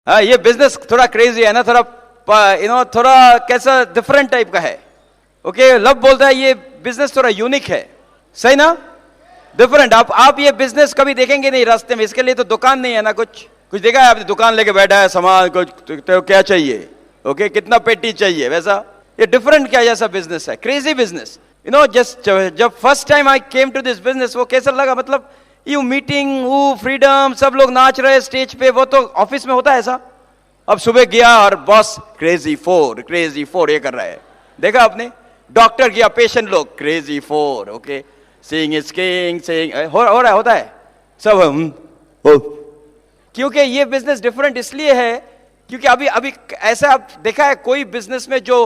हाँ, ये बिजनेस थोड़ा क्रेजी है ना, थोड़ा थोड़ा कैसा डिफरेंट टाइप का है। ओके, लब बोलता है ये बिजनेस थोड़ा यूनिक है, सही ना, डिफरेंट। आप ये बिजनेस कभी देखेंगे नहीं रास्ते में, इसके लिए तो दुकान नहीं है ना, कुछ देखा है आपने, दुकान लेके बैठा है, सामान कुछ तो क्या चाहिए, ओके, कितना पेटी चाहिए, वैसा ये डिफरेंट क्या जैसा बिजनेस है, क्रेजी बिजनेस। जस्ट जब first time I came to this business, वो कैसा लगा, मतलब यू मीटिंग, वो फ्रीडम, सब लोग नाच रहे स्टेज पे, वो तो ऑफिस में होता है ऐसा। अब सुबह गया और बॉस क्रेजी फोर ये कर रहा है, देखा आपने, डॉक्टर गया, पेशेंट लोग crazy four, okay, seeing is king, seeing हो रहा होता है सब। क्योंकि ये बिजनेस डिफरेंट इसलिए है क्योंकि अभी ऐसा आप देखा है कोई बिजनेस में जो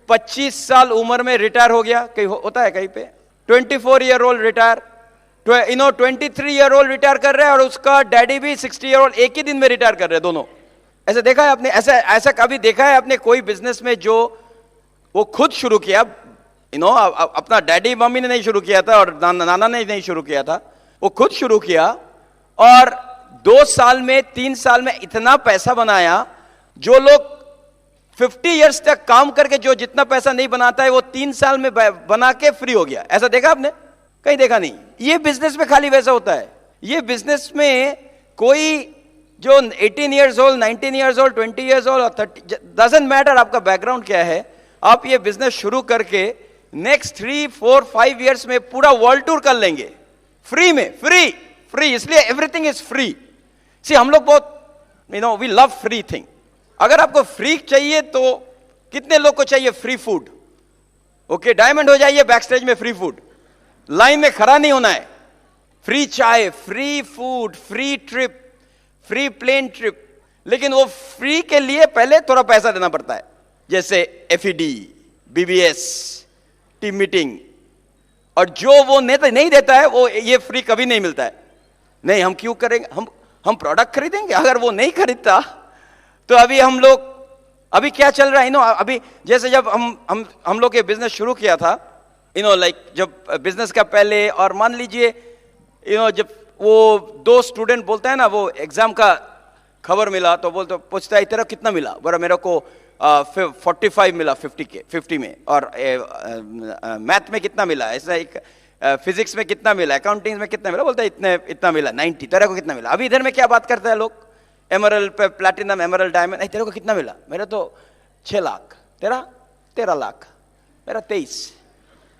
25 साल उम्र में रिटायर हो गया, कहीं होता है कहीं पे 24 year old retire, 23 year old retire कर रहे हैं, और उसका डैडी भी 60 ईयर ओल्ड एक ही दिन में रिटायर कर रहे हैं दोनों। ऐसा देखा है आपने, ऐसा कभी देखा है आपने कोई बिजनेस में जो वो खुद शुरू किया, अपना डैडी मम्मी ने नहीं शुरू किया था और नाना ने नहीं शुरू किया था, वो खुद शुरू किया और 2 साल में 3 साल में इतना पैसा बनाया, जो लोग 50 इयर्स तक काम करके जो जितना पैसा नहीं बनाता है वो 3 साल में बना के फ्री हो गया। ऐसा देखा आपने, कहीं देखा नहीं। ये बिजनेस में खाली वैसा होता है। ये बिजनेस में कोई जो 18 years old, 19 years old, 20 years old और 30, डजंट मैटर आपका बैकग्राउंड क्या है, आप ये बिजनेस शुरू करके नेक्स्ट 3, 4, 5 इयर्स में पूरा वर्ल्ड टूर कर लेंगे फ्री में। फ्री इसलिए एवरीथिंग इज फ्री। सी हम लोग बहुत वी लव फ्री थिंग। अगर आपको फ्री चाहिए तो कितने लोग को चाहिए फ्री फूड? ओके, डायमंड हो जाइए बैक स्टेज में, फ्री फूड, लाइन में खड़ा नहीं होना है, फ्री चाय, free food, free trip, free plane trip. लेकिन वो फ्री के लिए पहले थोड़ा पैसा देना पड़ता है, जैसे FED, BBS, टीम मीटिंग, और जो वो नहीं देता है वो ये फ्री कभी नहीं मिलता है। नहीं, हम क्यों करेंगे, हम प्रोडक्ट खरीदेंगे। अगर वो नहीं खरीदता तो अभी क्या चल रहा है, अभी जैसे जब हम लोग ये बिजनेस शुरू किया था, जब बिजनेस का पहले, और मान लीजिए जब वो 2 स्टूडेंट बोलते हैं ना, वो एग्जाम का खबर मिला तो पूछता है तेरा कितना मिला, बोला मेरे को 45 मिला 50 में, और मैथ में कितना मिला, ऐसा एक फिजिक्स में कितना मिला, अकाउंटिंग में कितना मिला, बोलता है इतना मिला 90, तेरे को कितना मिला। अभी इधर में क्या बात करते हैं लोग, एमरल्ड पे, प्लैटिनम, एमरल्ड, डायमंड, तेरे को कितना मिला, मेरा तो 6 लाख, तेरा 13 लाख, मेरा 23,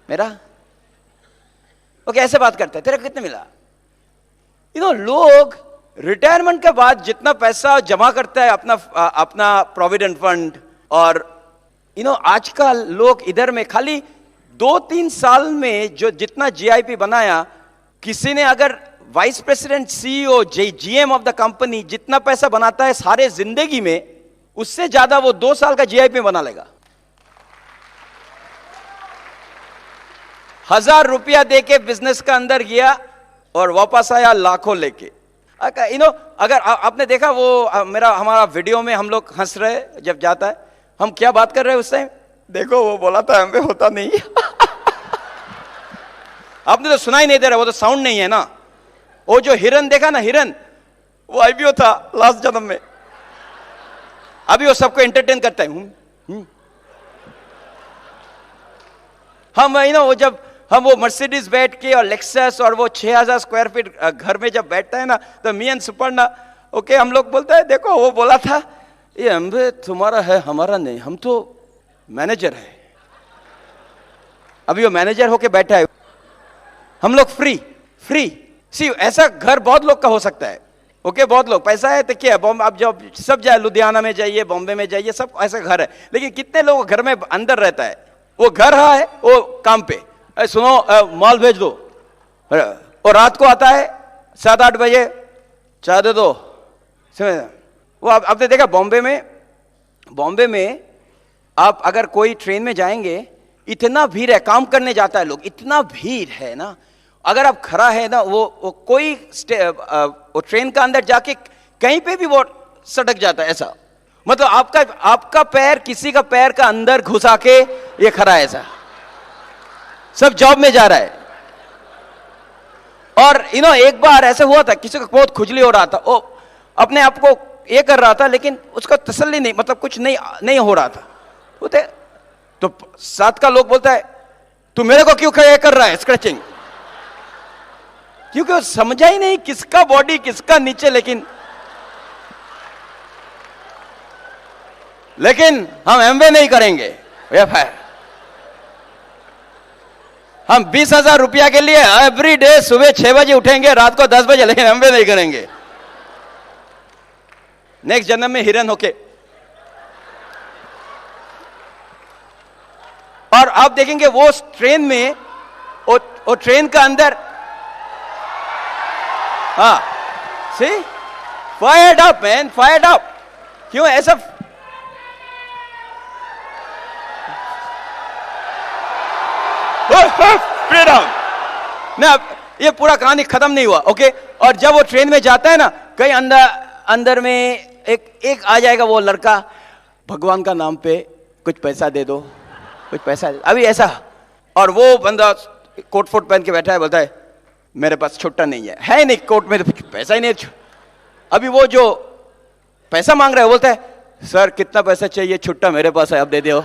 मेरा ओके, ऐसे बात करते हैं, तेरे को कितना मिला। लोग रिटायरमेंट के बाद जितना पैसा जमा करता है अपना प्रोविडेंट फंड, और आजकल लोग इधर में खाली 2-3 साल में जो जितना GIP बनाया, किसी ने अगर vice president, CEO, GM of the company जितना पैसा बनाता है सारे जिंदगी में, उससे ज्यादा वो 2 साल का GIP बना लेगा। 1000 रुपया देके बिजनेस का अंदर गया और वापस आया लाखों लेके। अगर आपने देखा वो हमारा वीडियो में हम लोग हंस रहे जब जाता है, हम क्या बात कर रहे हैं उस टाइम, देखो वो बोला था हमें होता नहीं आपने तो सुना ही नहीं दे रहा, वो तो साउंड नहीं है ना। वो जो हिरन देखा ना, हिरन, वो IPO था लास्ट जन्म में, अभी वो सबको एंटरटेन करता है। हम वो जब हम वो मर्सिडीज बैठ के और लेक्सस और वो 6000 स्क्वायर फीट घर में जब बैठता है ना, तो मियां सुपर्णा, ओके, हम लोग बोलते हैं देखो वो बोला था ये हम तुम्हारा है हमारा नहीं, हम तो मैनेजर है। अभी वो मैनेजर होके बैठा है, हम लोग फ्री। सी ऐसा घर बहुत लोग का हो सकता है, ओके, बहुत लोग, पैसा है तो क्या, आप जब सब जाए, लुधियाना में जाइए, बॉम्बे में जाइए, सब ऐसा घर है। लेकिन कितने लोग घर में अंदर रहता है, वो घर है, वो काम पे, सुनो माल भेज दो, और रात को आता है 7-8 बजे, चाय दे दो। वो आपने देखा बॉम्बे में आप अगर कोई ट्रेन में जाएंगे, इतना भीड़ है, काम करने जाता है लोग, इतना भीड़ है ना, अगर आप खड़ा है ना, वो कोई वो ट्रेन का अंदर जाके कहीं पे भी वो सटक जाता है, ऐसा मतलब आपका पैर किसी का पैर का अंदर घुसा के ये खड़ा है, ऐसा सब जॉब में जा रहा है। और एक बार ऐसे हुआ था, किसी को बहुत खुजली हो रहा था, वो अपने आप को ये कर रहा था, लेकिन उसका तसल्ली नहीं, मतलब कुछ नहीं हो रहा था। बोलते तो साथ का लोग बोलता है तू मेरे को क्यों कर रहा है स्क्रैचिंग, क्योंकि वो समझा ही नहीं किसका बॉडी किसका नीचे। लेकिन हम एमवे नहीं करेंगे, हम 20,000 रुपया के लिए एवरी डे सुबह 6 बजे उठेंगे, रात को 10 बजे, लेकिन एमवे नहीं करेंगे। नेक्स्ट जन्म में हिरन होके। और आप देखेंगे वो ट्रेन में, वो ट्रेन का अंदर, हाँ see fired up man, fired up. क्यों ऐसा? फ्रीडम ना, ये पूरा कहानी खत्म नहीं हुआ। ओके, और जब वो ट्रेन में जाता है ना, कहीं अंदर में एक आ जाएगा वो लड़का, भगवान का नाम पे कुछ पैसा दे दो, कुछ पैसा अभी ऐसा। और वो बंदा कोट फोट पहन के बैठा है, बोलता है मेरे पास छुट्टा नहीं है नहीं, कोट में तो पैसा ही नहीं। अभी वो जो पैसा मांग रहा है बोलता है सर कितना पैसा चाहिए, छुट्टा मेरे पास है, अब दे दो।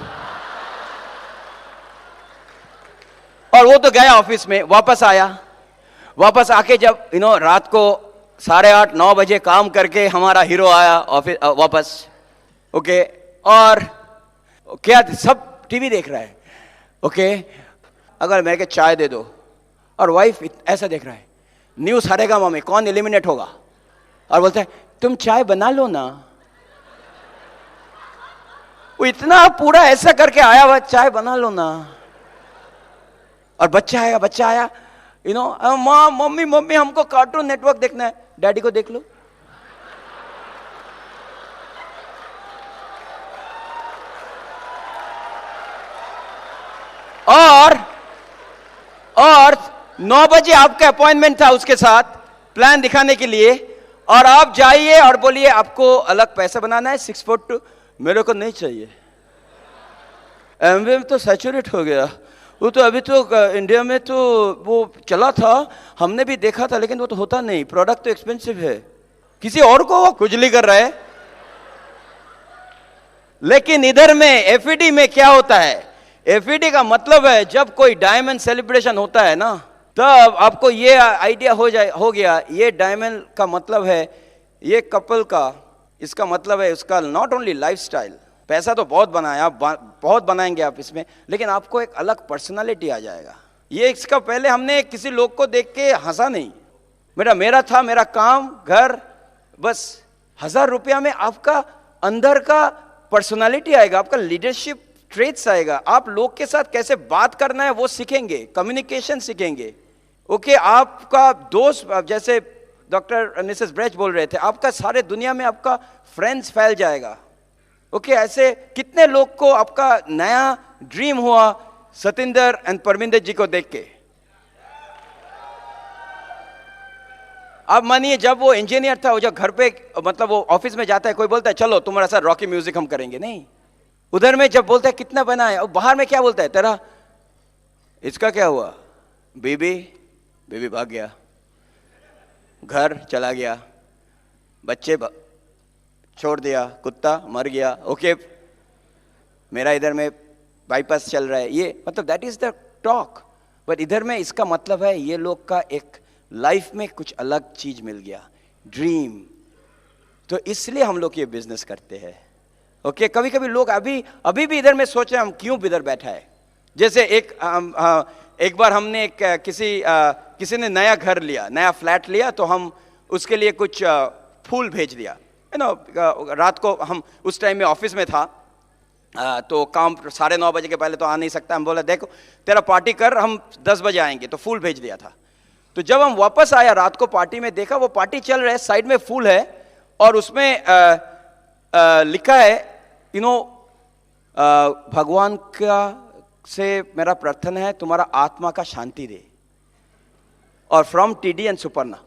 और वो तो गया ऑफिस में, वापस आया, वापस आके जब रात को 8:30-9 बजे काम करके हमारा हीरो आया ऑफिस वापस। ओके, और क्या सब टीवी देख रहा है। ओके, अगर मैं के चाय दे दो, और वाइफ ऐसा देख रहा है, न्यूज हारेगा मामे, कौन एलिमिनेट होगा, और बोलता है तुम चाय बना लो ना। वो इतना पूरा ऐसा करके आया हुआ, चाय बना लो ना। और बच्चा आया माँ मम्मी हमको कार्टून नेटवर्क देखना है, डैडी को देख लो। और 9 बजे आपका अपॉइंटमेंट था उसके साथ प्लान दिखाने के लिए, और आप जाइए और बोलिए आपको अलग पैसा बनाना है 6 फुट, मेरे को नहीं चाहिए। एमवे में तो सैचुरेट हो गया, वो तो अभी तो इंडिया में तो वो चला था, हमने भी देखा था, लेकिन वो तो होता नहीं, प्रोडक्ट तो एक्सपेंसिव है, किसी और को वो खुजली कर रहा है। लेकिन इधर में एफईडी में क्या होता है, एफईडी का मतलब है जब कोई डायमंड सेलिब्रेशन होता है ना, तब आपको ये आइडिया हो गया, ये डायमंड का मतलब है ये कपल का, इसका मतलब है उसका नॉट ओनली लाइफस्टाइल, पैसा तो बहुत बनाया, बहुत बनाएंगे आप इसमें, लेकिन आपको एक अलग पर्सनालिटी आ जाएगा। ये इसका पहले हमने किसी लोग को देख के हंसा नहीं, मेरा था मेरा काम घर, बस 1000 रुपया में आपका अंदर का पर्सनालिटी आएगा, आपका लीडरशिप ट्रेट्स आएगा, आप लोग के साथ कैसे बात करना है वो सीखेंगे, कम्युनिकेशन सीखेंगे। ओके, आपका दोस्त, जैसे डॉक्टर मिसेस ब्रेच बोल रहे थे, आपका सारे दुनिया में आपका फ्रेंड्स फैल जाएगा। ओके, ऐसे कितने लोग को आपका नया ड्रीम हुआ सतिंदर एंड परमिंदर जी को देख के। अब मानिए जब वो इंजीनियर था, वो जब घर पे मतलब वो ऑफिस में जाता है, कोई बोलता है चलो तुम्हारा साथ रॉकी म्यूजिक हम करेंगे, नहीं, उधर में जब बोलता है कितना बना है, और बाहर में क्या बोलता है, तेरा इसका क्या हुआ, बेबी भाग गया, घर चला गया, बच्चे छोड़ दिया, कुत्ता मर गया। ओके, मेरा इधर में बाईपास चल रहा है, ये मतलब that is the talk. But इधर में इसका मतलब है ये लोग का एक लाइफ में कुछ अलग चीज मिल गया, ड्रीम। तो इसलिए हम लोग ये बिजनेस करते हैं। ओके, कभी कभी लोग अभी भी इधर में सोच रहे हैं हम क्यों इधर बैठा है। जैसे एक बार हमने किसी ने नया घर लिया, नया फ्लैट लिया, तो हम उसके लिए कुछ फूल भेज दिया। रात को हम उस टाइम में ऑफिस में था, तो काम 9:30 बजे के पहले तो आ नहीं सकता। हम बोला देखो तेरा पार्टी कर, हम 10 बजे आएंगे, तो फूल भेज दिया था। तो जब हम वापस आया रात को पार्टी में देखा वो पार्टी चल रहा है, साइड में फूल है और उसमें लिखा है भगवान का से मेरा प्रार्थना है तुम्हारा आत्मा का शांति दे, और फ्रॉम टीडी एंड सुपर्णा।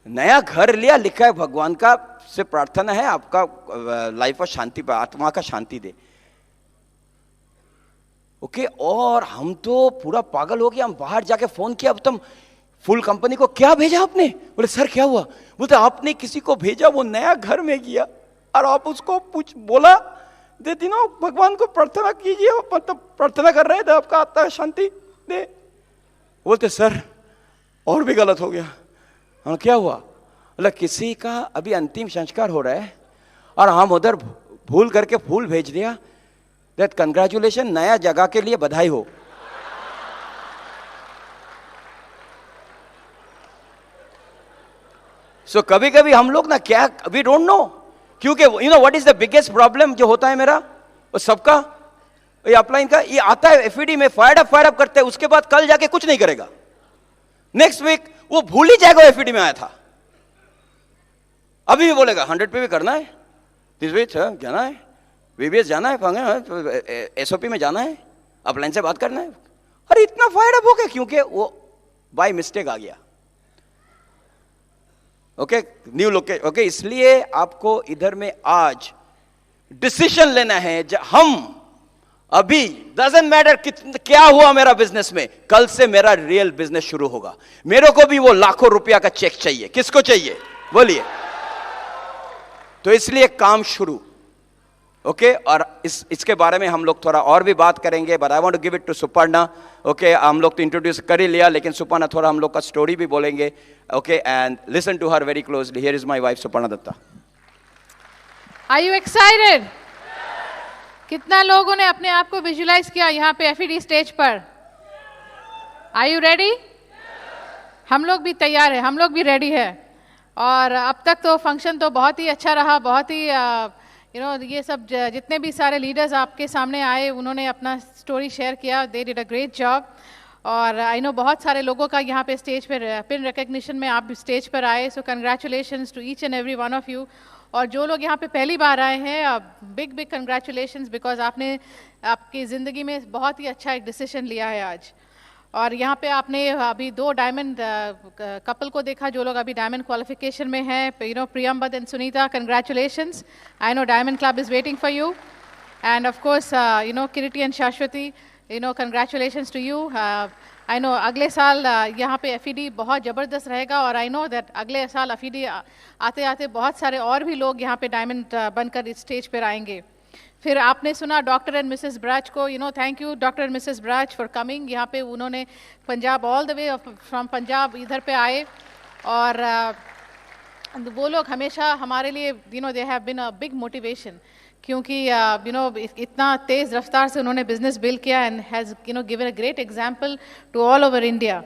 नया घर लिया, लिखा है भगवान का से प्रार्थना है आपका लाइफ और शांति पर, आत्मा का शांति दे। ओके, और हम तो पूरा पागल हो गया। हम बाहर जाके फोन किया, अब तुम फुल कंपनी को क्या भेजा आपने? बोले सर क्या हुआ? बोलते आपने किसी को भेजा, वो नया घर में गया और आप उसको बोला दे दिनों भगवान को प्रार्थना कीजिए, मतलब प्रार्थना कर रहे थे आपका आत्मा शांति दे। बोलते सर और भी गलत हो गया। हाँ क्या हुआ? बोला किसी का अभी अंतिम संस्कार हो रहा है और हम उधर भूल करके फूल भेज दिया, दैट कंग्रेचुलेशन, नया जगह के लिए बधाई हो। सो कभी कभी हम लोग ना क्या, वी डोंट नो, क्योंकि you know what is the biggest problem जो होता है मेरा और सबका, ये अपलाइन का, ये आता है एफईडी में फायर अप करते हैं, उसके बाद कल जाके कुछ नहीं करेगा, नेक्स्ट वीक वो भूल ही जाएगा एफईडी में आया था। अभी भी बोलेगा 100 पे भी करना है, दिस वीक जाना है, वीबीएस जाना है, एसओपी में जाना है, अपलाइन से बात करना है। अरे इतना फायर अप हो गया क्योंकि वो बाय मिस्टेक आ गया। Okay new location. ओके इसलिए आपको इधर में आज डिसीजन लेना है। हम अभी डजंट मैटर क्या हुआ मेरा बिजनेस में, कल से मेरा रियल बिजनेस शुरू होगा। मेरे को भी वो लाखों रुपया का चेक चाहिए, किसको चाहिए बोलिए? तो इसलिए काम शुरू। ओके और इसके बारे में हम लोग थोड़ा और भी बात करेंगे, but I want to give it to Suparna. Okay हम लोग तो इंट्रोड्यूस कर ही लिया, लेकिन सुपर्णा थोड़ा हम लोग का स्टोरी भी बोलेंगे। Okay and listen to her very closely. Here is my wife Suparna Datta. Are you excited? कितना लोगों ने अपने आप को विजुलाइज किया यहाँ पे एफईडी स्टेज पर? Are you ready? हम लोग भी तैयार है, हम लोग भी रेडी है। और अब तक तो फंक्शन तो बहुत ही अच्छा रहा, बहुत ही ये सब जितने भी सारे लीडर्स आपके सामने आए उन्होंने अपना स्टोरी शेयर किया, they did a great job. और आई नो बहुत सारे लोगों का यहाँ पे स्टेज पर पिन रिकग्निशन में आप स्टेज पर आए, so congratulations to each and every one of you. और जो लोग यहाँ पे पहली बार आए हैं, बिग बिग कंग्रेचुलेशंस, बिकॉज आपने आपकी ज़िंदगी में बहुत ही अच्छा एक डिसीजन लिया है आज। और यहाँ पे आपने अभी 2 डायमंड कपल को देखा, जो लोग अभी डायमंड क्वालिफिकेशन में हैं, Priyambada and Sunita, congratulations. I know diamond club is waiting for you. And of course Kiriti and Shashwati, congratulations to you. I know अगले साल यहाँ पे एफईडी बहुत ज़बरदस्त रहेगा, और आई नो दैट अगले साल एफईडी आते आते बहुत सारे और भी लोग यहाँ पे डायमंड बनकर इस स्टेज पर आएंगे। फिर आपने सुना डॉक्टर एंड मिसेस ब्राज को, thank you doctor and Mrs Braj for coming. यहाँ पे उन्होंने Punjab all the way from Punjab इधर पे आए, और वो लोग हमेशा हमारे लिए they have been a big motivation, क्योंकि इतना तेज़ रफ्तार से उन्होंने बिजनेस बिल्ड किया and has given a great example to all over India.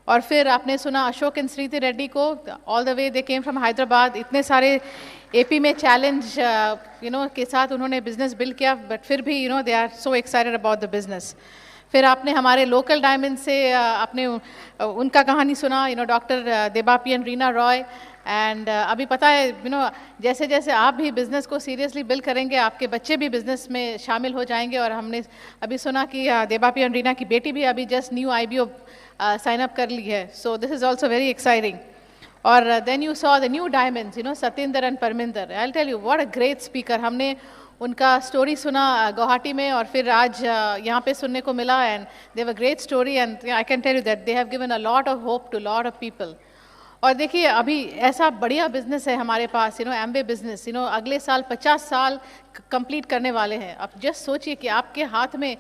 और फिर आपने सुना अशोक एंड श्रीति रेड्डी को, all the way they came from Hyderabad, इतने सारे एपी में चैलेंज के साथ उन्होंने बिजनेस बिल्ड किया, बट फिर भी they are so excited about the business. फिर आपने हमारे लोकल डायमंड से आपने उनका कहानी सुना, doctor Debapi and Rina Roy. And अभी पता है जैसे जैसे आप भी बिज़नेस को सीरियसली बिल्ड करेंगे, आपके बच्चे भी बिज़नेस में शामिल हो जाएंगे। और हमने अभी सुना कि देबापी एंड रीना की बेटी भी अभी just new IBO sign up कर ली है, so this is also very exciting. और then you saw the new diamonds, Satyendra and Parminder. I will tell you what a great speaker. हमने उनका स्टोरी सुना गुवाहाटी में, और फिर आज यहाँ पे सुनने को मिला, and they have a great story, and I can tell you that they have given a lot of hope to lot of people. और देखिए अभी ऐसा बढ़िया बिजनेस है हमारे पास, एम्बे बिजनेस, अगले साल 50 साल कंप्लीट करने वाले हैं। अब जस्ट सोचिए कि आपके हाथ में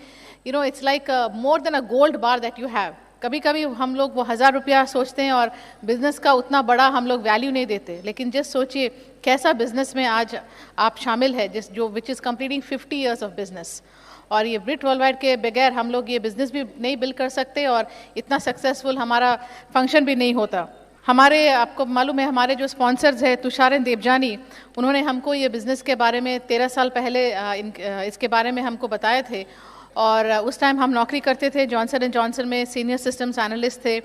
it's like more than a gold bar that you have. कभी कभी हम लोग वो 1000 रुपया सोचते हैं और बिजनेस का उतना बड़ा हम लोग वैल्यू नहीं देते, लेकिन जस्ट सोचिए कैसा बिजनेस में आज आप शामिल है, जो which is completing 50 years of business. और ये ब्रिट वर्ल्ड वाइड के बगैर हम लोग ये बिजनेस भी नहीं बिल्ड कर सकते, और इतना सक्सेसफुल हमारा फंक्शन भी नहीं होता। हमारे, आपको मालूम है, हमारे जो स्पॉन्सर्स हैं तुषार एंड देवजानी, उन्होंने हमको ये बिज़नेस के बारे में 13 साल पहले इसके बारे में हमको बताए थे। और उस टाइम हम नौकरी करते थे जॉनसन एंड जॉनसन में, सीनियर सिस्टम्स एनालिस्ट थे,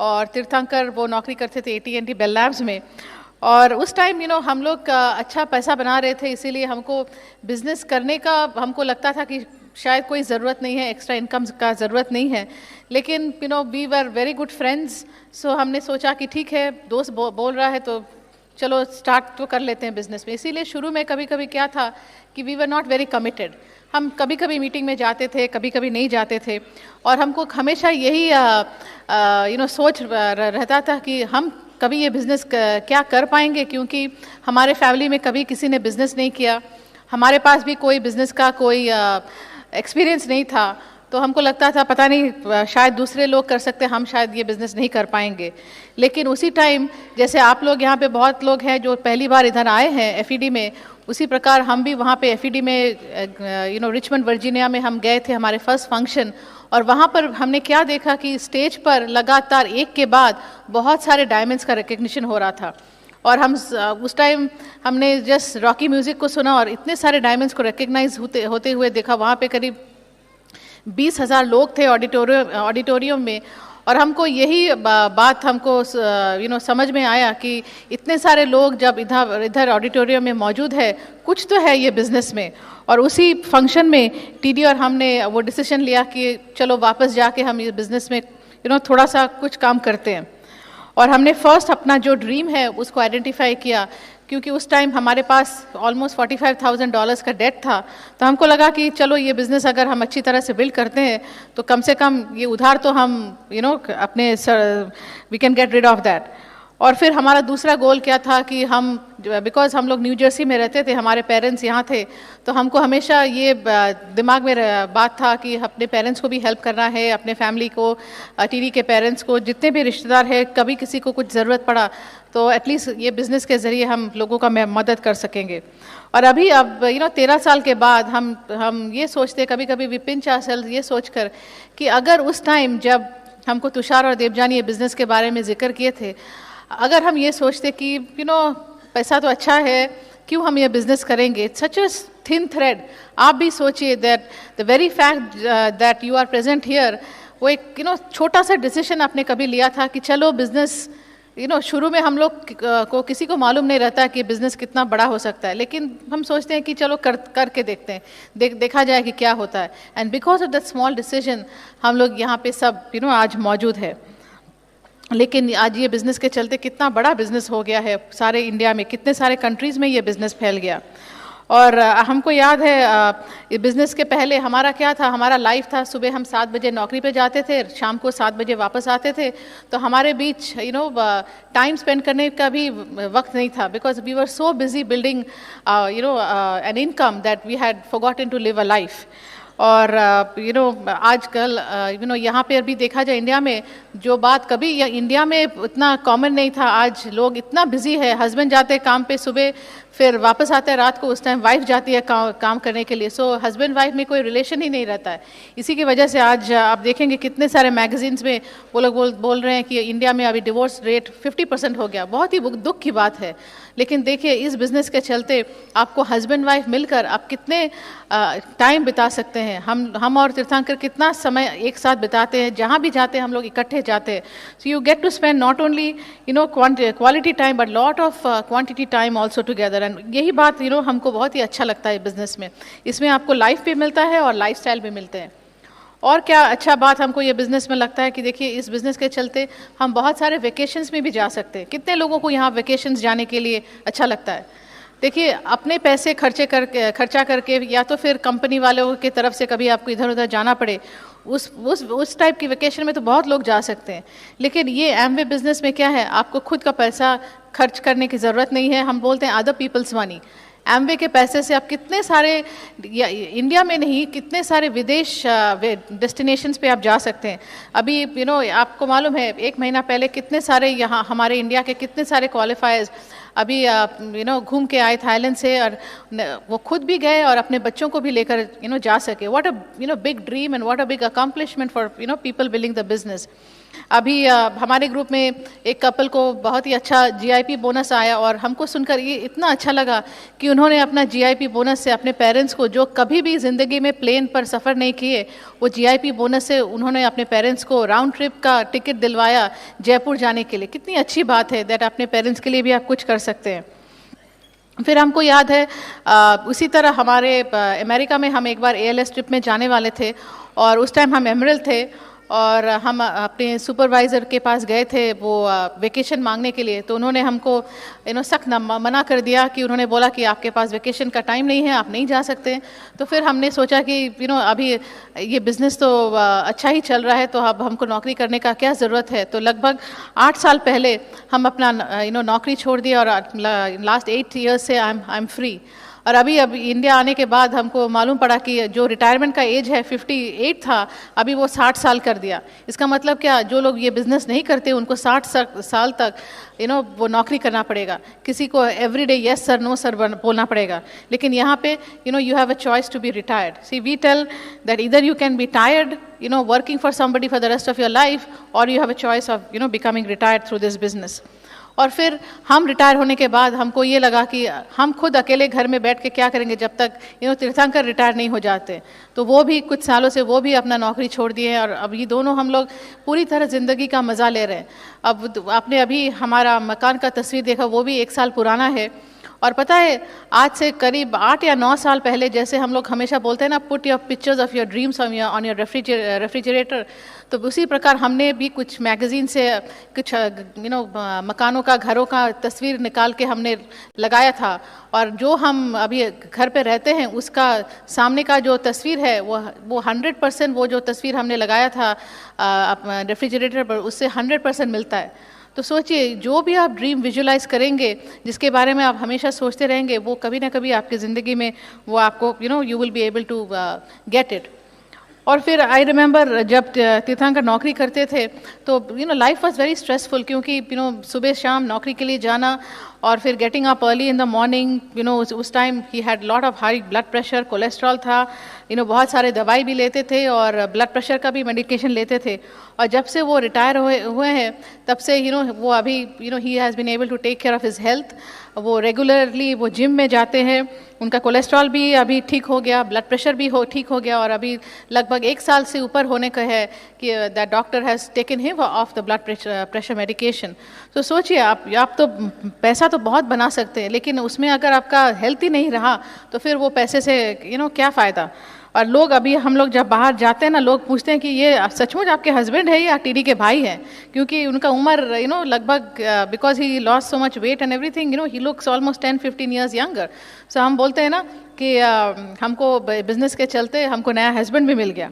और तीर्थंकर वो नौकरी करते थे AT&T बेल लैब्स में। और उस टाइम हम लोग अच्छा पैसा बना रहे थे, इसीलिए हमको बिज़नेस करने का हमको लगता था कि शायद कोई ज़रूरत नहीं है, एक्स्ट्रा इनकम का ज़रूरत नहीं है। लेकिन we were very good friends, so हमने सोचा कि ठीक है, दोस्त बोल रहा है तो चलो स्टार्ट तो कर लेते हैं बिज़नेस में। इसीलिए शुरू में कभी कभी क्या था कि we were not very committed. हम कभी कभी मीटिंग में जाते थे, कभी कभी नहीं जाते थे, और हमको हमेशा यही सोच रहता था कि हम कभी ये बिज़नेस क्या कर पाएंगे, क्योंकि हमारे फैमिली में कभी किसी ने बिज़नेस नहीं किया, हमारे पास भी कोई बिज़नेस का कोई एक्सपीरियंस नहीं था। तो हमको लगता था पता नहीं शायद दूसरे लोग कर सकते, हम शायद ये बिज़नेस नहीं कर पाएंगे। लेकिन उसी टाइम जैसे आप लोग यहाँ पे बहुत लोग हैं जो पहली बार इधर आए हैं एफईडी में, उसी प्रकार हम भी वहाँ पे एफईडी में रिचमंड वर्जीनिया में हम गए थे हमारे फर्स्ट फंक्शन, और वहाँ पर हमने क्या देखा कि स्टेज पर लगातार एक के बाद बहुत सारे डायमंड्स का रिकग्निशन हो रहा था। और हम उस टाइम हमने जस्ट रॉकी म्यूज़िक को सुना और इतने सारे डायमंड्स को रिकग्नाइज होते हुए देखा। वहाँ पे करीब 20,000 लोग थे ऑडिटोरियम में, और हमको यही बात हमको समझ में आया कि इतने सारे लोग जब इधर ऑडिटोरियम में मौजूद है, कुछ तो है ये बिज़नेस में। और उसी फंक्शन में टीडी और हमने वो डिसीजन लिया कि चलो वापस जाके हम ये बिज़नेस में थोड़ा सा कुछ काम करते हैं। और हमने फर्स्ट अपना जो ड्रीम है उसको आइडेंटिफाई किया, क्योंकि उस टाइम हमारे पास ऑलमोस्ट $45,000 का डेट था। तो हमको लगा कि चलो ये बिज़नेस अगर हम अच्छी तरह से बिल्ड करते हैं तो कम से कम ये उधार तो हम अपने we can get rid of that. और फिर हमारा दूसरा गोल क्या था कि हम बिकॉज हम लोग न्यू जर्सी में रहते थे, हमारे पेरेंट्स यहाँ थे, तो हमको हमेशा ये दिमाग में बात था कि अपने पेरेंट्स को भी हेल्प करना है, अपने फैमिली को, टीडी के पेरेंट्स को, जितने भी रिश्तेदार हैं, कभी किसी को कुछ ज़रूरत पड़ा तो एटलीस्ट ये बिज़नेस के ज़रिए हम लोगों का मदद कर सकेंगे। और अभी अब 13 साल के बाद हम ये सोचते, कभी कभी वी पिंच आवरसेल्व्स ये सोचकर कि अगर उस टाइम जब हमको तुषार और देवजानी ये बिज़नेस के बारे में जिक्र किए थे, अगर हम ये सोचते कि पैसा तो अच्छा है, क्यों हम ये बिज़नेस करेंगे, it's such a thin thread. आप भी सोचिए that the very fact that you are present here, वो एक छोटा सा डिसीजन आपने कभी लिया था कि चलो बिज़नेस शुरू में हम लोग को किसी को मालूम नहीं रहता कि बिज़नेस कितना बड़ा हो सकता है, लेकिन हम सोचते हैं कि चलो करके देखते हैं, देखा जाए कि क्या होता है। And because of that small decision हम लोग यहाँ पे सब आज मौजूद है। लेकिन आज ये बिज़नेस के चलते कितना बड़ा बिज़नेस हो गया है, सारे इंडिया में कितने सारे कंट्रीज़ में ये बिज़नेस फैल गया। और हमको याद है ये बिज़नेस के पहले हमारा क्या था, हमारा लाइफ था सुबह हम 7 बजे नौकरी पे जाते थे, शाम को 7 बजे वापस आते थे, तो हमारे बीच टाइम स्पेंड करने का भी वक्त नहीं था, because we were so busy building an income that we had forgotten to live a life. और आजकल यहाँ पे अभी देखा जाए इंडिया में जो बात कभी इंडिया में इतना कॉमन नहीं था, आज लोग इतना बिजी है, हस्बैंड जाते हैं काम पे सुबह, फिर वापस आते हैं रात को, उस टाइम वाइफ जाती है काम करने के लिए। सो हस्बैंड वाइफ में कोई रिलेशन ही नहीं रहता है। इसी की वजह से आज आप देखेंगे कितने सारे मैगजीन्स में वो लोग बोल रहे हैं कि इंडिया में अभी डिवोर्स रेट 50% हो गया। बहुत ही दुख की बात है। लेकिन देखिए इस बिज़नेस के चलते आपको हस्बैंड वाइफ मिलकर आप कितने टाइम बिता सकते हैं। हम और तीर्थंकर कितना समय एक साथ बिताते हैं, जहाँ भी जाते हैं हम लोग इकट्ठे जाते हैं। So you get to spend not only quality time but lot of quantity time also together. And यही बात हमको बहुत ही अच्छा लगता है बिज़नेस में। इसमें आपको लाइफ भी मिलता है और लाइफस्टाइल भी मिलते हैं। और क्या अच्छा बात हमको ये बिज़नेस में लगता है कि देखिए इस बिज़नेस के चलते हम बहुत सारे वेकेशंस में भी जा सकते हैं। कितने लोगों को यहाँ वेकेशंस जाने के लिए अच्छा लगता है। देखिए अपने पैसे खर्चा करके या तो फिर कंपनी वालों की तरफ से कभी आपको इधर उधर जाना पड़े, उस टाइप की वेकेशन में तो बहुत लोग जा सकते हैं। लेकिन ये एमवे बिज़नेस में क्या है, आपको खुद का पैसा खर्च करने की ज़रूरत नहीं है। हम बोलते हैं अदर पीपल्स मनी। एमवे के पैसे से आप कितने सारे इंडिया में नहीं कितने सारे विदेश डेस्टिनेशंस पे आप जा सकते हैं। अभी आपको मालूम है 1 महीना पहले कितने सारे यहाँ हमारे इंडिया के कितने सारे क्वालिफायर्स अभी घूम के आए थाईलैंड से, और वो खुद भी गए और अपने बच्चों को भी लेकर जा सके। What a big dream and what a big accomplishment for people building the business. अभी हमारे ग्रुप में एक कपल को बहुत ही अच्छा जीआईपी बोनस आया, और हमको सुनकर ये इतना अच्छा लगा कि उन्होंने अपना जीआईपी बोनस से अपने पेरेंट्स को, जो कभी भी ज़िंदगी में प्लेन पर सफ़र नहीं किए, वो जीआईपी बोनस से उन्होंने अपने पेरेंट्स को राउंड ट्रिप का टिकट दिलवाया जयपुर जाने के लिए। कितनी अच्छी बात है दैट अपने पेरेंट्स के लिए भी आप कुछ कर सकते हैं। फिर हमको याद है उसी तरह हमारे अमेरिका में हम एक बार ALS ट्रिप में जाने वाले थे, और उस टाइम हम एमरल्ड थे, और हम अपने सुपरवाइज़र के पास गए थे वो वेकेशन मांगने के लिए, तो उन्होंने हमको सख्त मना कर दिया कि उन्होंने बोला कि आपके पास वेकेशन का टाइम नहीं है, आप नहीं जा सकते। तो फिर हमने सोचा कि अभी ये बिज़नेस तो अच्छा ही चल रहा है, तो अब हमको नौकरी करने का क्या ज़रूरत है। तो लगभग 8 साल पहले हम अपना नौकरी छोड़ दिया और लास्ट 8 ईयर्स से आई एम फ्री। और अभी इंडिया आने के बाद हमको मालूम पड़ा कि जो रिटायरमेंट का एज है 58 था, अभी वो 60 साल कर दिया। इसका मतलब क्या, जो लोग ये बिज़नेस नहीं करते उनको 60 साल तक वो नौकरी करना पड़ेगा। किसी को every day yes sir no sir बोलना पड़ेगा। लेकिन यहाँ पे you have a choice to be retired. See we tell that इधर you can be tired working for somebody for the rest of your life, और you have a choice of becoming retired through this business. और फिर हम retire होने के बाद हमको ये लगा कि हम खुद अकेले घर में बैठ के क्या करेंगे जब तक तीर्थंकर रिटायर नहीं हो जाते। तो वो भी कुछ सालों से वो भी अपना नौकरी छोड़ दिए हैं, और अब ये दोनों हम लोग पूरी तरह ज़िंदगी का मज़ा ले रहे हैं। अब आपने अभी हमारा मकान का तस्वीर देखा, वो भी 1 साल पुराना है। और पता है, आज से करीब 8 या 9 साल पहले, जैसे हम लोग हमेशा बोलते हैं ना, put your pictures of your dreams on your refrigerator, तो उसी प्रकार हमने भी कुछ मैगज़ीन से कुछ मकानों का, घरों का तस्वीर निकाल के हमने लगाया था। और जो हम अभी घर पे रहते हैं उसका सामने का जो तस्वीर है वो 100% वो जो तस्वीर हमने लगाया था रेफ्रिजरेटर पर, उससे 100% मिलता है। तो सोचिए, जो भी आप ड्रीम विजुलाइज करेंगे, जिसके बारे में आप हमेशा सोचते रहेंगे, वो कभी ना कभी आपकी ज़िंदगी में वो आपको you will be able to get it. और फिर आई रिमेंबर जब तीर्थंकर नौकरी करते थे तो लाइफ वाज वेरी स्ट्रेसफुल, क्योंकि सुबह शाम नौकरी के लिए जाना और फिर getting up early in the morning. उस time he had lot of high blood pressure, cholesterol था, बहुत सारे दवाई भी लेते थे और ब्लड प्रेशर का भी मेडिकेशन लेते थे। और जब से वो रिटायर हुए हैं तब से वो अभी ही has been able to take care of his health. वो रेगुलरली वो जिम में जाते हैं, उनका कोलेस्ट्रॉल भी अभी ठीक हो गया, ब्लड प्रेशर भी ठीक हो गया, और अभी लगभग 1 साल से ऊपर होने का है कि the doctor has taken him of the blood pressure medication. तो सोचिए, आप तो पैसा तो बहुत बना सकते हैं, लेकिन उसमें अगर आपका हेल्थ ही नहीं रहा तो फिर वो पैसे से क्या फ़ायदा। और लोग अभी हम लोग जब बाहर जाते हैं ना, लोग पूछते हैं कि ये सचमुच आपके हस्बैंड है या टीडी के भाई हैं, क्योंकि उनका उम्र लगभग because he lost so much weight and everything, he looks almost 10-15 years younger. So हम बोलते हैं ना कि हमको बिजनेस के चलते हमको नया हस्बैंड भी मिल गया।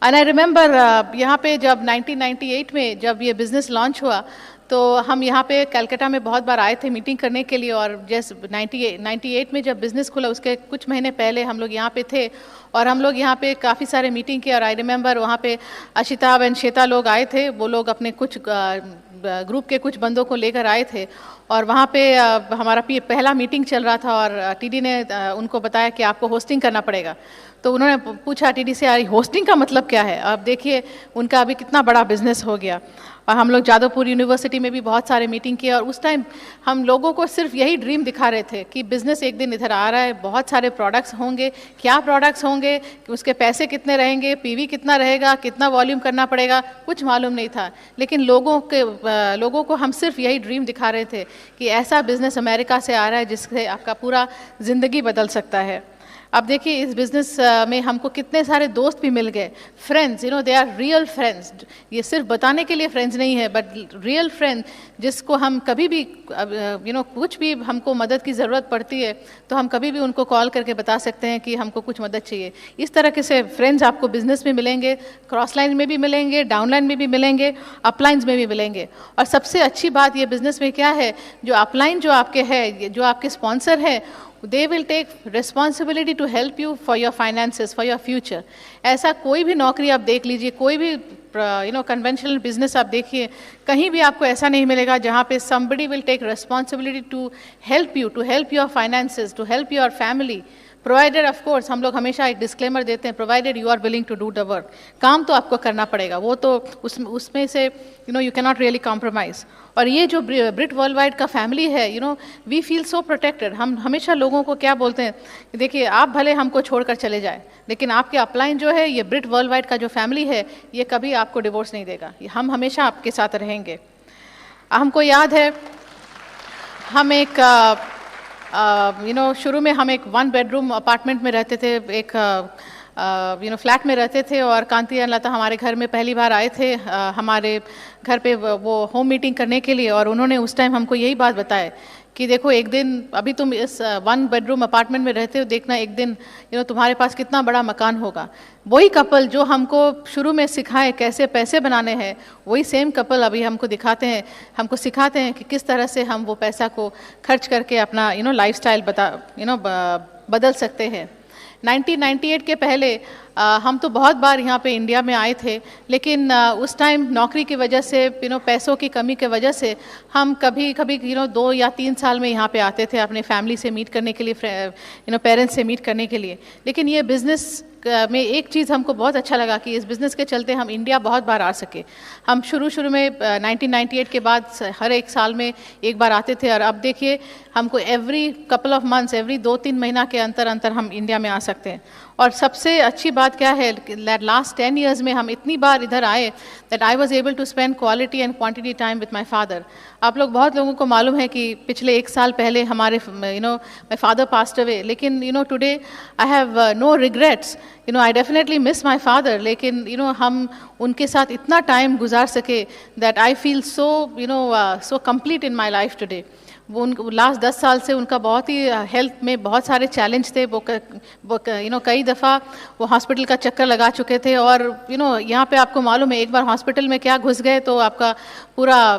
एंड आई रिमेंबर यहाँ पे जब 1998 में जब ये बिज़नेस लॉन्च हुआ, तो हम यहाँ पे कलकत्ता में बहुत बार आए थे मीटिंग करने के लिए। और जैसे 98 में जब बिज़नेस खुला उसके कुछ महीने पहले हम लोग यहाँ पे थे, और हम लोग यहाँ पे काफ़ी सारे मीटिंग किए। और आई रिमेंबर वहाँ पे अशिताब एंड श्वेता लोग आए थे, वो लोग अपने कुछ ग्रुप के कुछ बंदों को लेकर आए थे। और वहाँ पे हमारा पहला मीटिंग चल रहा था, और टीडी ने उनको बताया कि आपको होस्टिंग करना पड़ेगा। तो उन्होंने पूछा टीडी से, यार होस्टिंग का मतलब क्या है। अब देखिए उनका अभी कितना बड़ा बिजनेस हो गया। और हम लोग जादवपुर यूनिवर्सिटी में भी बहुत सारे मीटिंग किए, और उस टाइम हम लोगों को सिर्फ यही ड्रीम दिखा रहे थे कि बिज़नेस एक दिन इधर आ रहा है, बहुत सारे प्रोडक्ट्स होंगे, क्या प्रोडक्ट्स होंगे, उसके पैसे कितने रहेंगे, पीवी कितना रहेगा, कितना वॉल्यूम करना पड़ेगा, कुछ मालूम नहीं था। लेकिन लोगों को हम सिर्फ यही ड्रीम दिखा रहे थे कि ऐसा बिज़नेस अमेरिका से आ रहा है जिससे आपका पूरा ज़िंदगी बदल सकता है। अब देखिए इस बिज़नेस में हमको कितने सारे दोस्त भी मिल गए, friends, they are real friends. ये सिर्फ बताने के लिए फ्रेंड्स नहीं है, बट रियल फ्रेंड जिसको हम कभी भी कुछ भी हमको मदद की ज़रूरत पड़ती है तो हम कभी भी उनको कॉल करके बता सकते हैं कि हमको कुछ मदद चाहिए। इस तरह के से फ्रेंड्स आपको बिज़नेस में मिलेंगे, क्रॉस लाइन में भी मिलेंगे, डाउन लाइन में भी मिलेंगे, अपलाइंस में भी मिलेंगे। और सबसे अच्छी बात ये बिज़नेस में क्या है, जो अपलाइन जो आपके है, जो आपके स्पॉन्सर है, they will take responsibility to help you for your finances, for your future। ऐसा कोई भी नौकरी आप देख लीजिए, कोई भी कन्वेंशनल बिजनेस आप देखिए, कहीं भी आपको ऐसा नहीं मिलेगा जहाँ पे somebody will take responsibility to help you, to help your finances, to help your family। Provided of course, हम लोग हमेशा एक डिस्क्लेमर देते हैं, provided you are willing to do the work. काम तो आपको करना पड़ेगा, वो तो उसमें से you can not really compromise. और ये जो ब्रिट वर्ल्ड वाइड का फैमिली है, वी फील सो प्रोटेक्टेड। हम हमेशा लोगों को क्या बोलते हैं कि देखिए आप भले हमको छोड़कर चले जाए, लेकिन आपके अपलाइन जो है, ये ब्रिट वर्ल्ड वाइड का जो फैमिली है, ये कभी आपको डिवोर्स नहीं देगा, हम हमेशा आपके साथ रहेंगे। हमको याद है हम एक शुरू में हम एक 1 बेडरूम अपार्टमेंट में रहते थे, एक फ्लैट में रहते थे और कांति एंड लता हमारे घर में पहली बार आए थे हमारे घर पे वो होम मीटिंग करने के लिए, और उन्होंने उस टाइम हमको यही बात बताया कि देखो एक दिन अभी तुम इस 1 बेडरूम अपार्टमेंट में रहते हो, देखना एक दिन तुम्हारे पास कितना बड़ा मकान होगा। वही कपल जो हमको शुरू में सिखाए कैसे पैसे बनाने हैं, वही सेम कपल अभी हमको सिखाते हैं कि किस तरह से हम वो पैसा को खर्च करके अपना लाइफस्टाइल बदल सकते हैं। 1998 के पहले हम तो बहुत बार यहाँ पे इंडिया में आए थे, लेकिन उस टाइम नौकरी की वजह से पैसों की कमी की वजह से हम कभी 2 या 3 साल में यहाँ पे आते थे अपने फैमिली से मीट करने के लिए, पेरेंट्स से मीट करने के लिए। लेकिन ये बिज़नेस में एक चीज़ हमको बहुत अच्छा लगा कि इस बिज़नेस के चलते हम इंडिया बहुत बार आ सके। हम शुरू में 1998 के बाद हर एक साल में एक बार आते थे, और अब देखिए हमको every couple of months, every 2-3 महीना के अंतर हम इंडिया में आ सकते हैं। और सबसे अच्छी बात क्या है, लास्ट 10 years में हम इतनी बार इधर आए that I was able to spend quality and quantity time with my father. आप लोग बहुत लोगों को मालूम है कि पिछले 1 साल पहले हमारे माई फादर पास्ड अवे, लेकिन today I have no regrets. I definitely miss my father, लेकिन हम उनके साथ इतना टाइम गुजार सके that I feel so complete in my life today. वो लास्ट 10 साल से उनका बहुत ही हेल्थ में बहुत सारे चैलेंज थे। वो कई दफ़ा वो हॉस्पिटल का चक्कर लगा चुके थे, और यहाँ पे आपको मालूम है एक बार हॉस्पिटल में क्या घुस गए तो आपका पूरा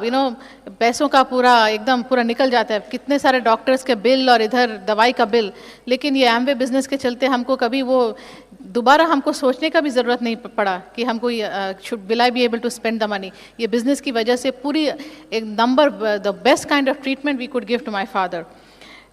पैसों का पूरा निकल जाता है, कितने सारे डॉक्टर्स के बिल और इधर दवाई का बिल। लेकिन ये एमवे बिजनेस के चलते हमको कभी वो दोबारा हमको सोचने का भी ज़रूरत नहीं पड़ा कि हमको will I be able to spend the money. ये बिज़नेस की वजह से पूरी एक the best kind of treatment we could give to my father.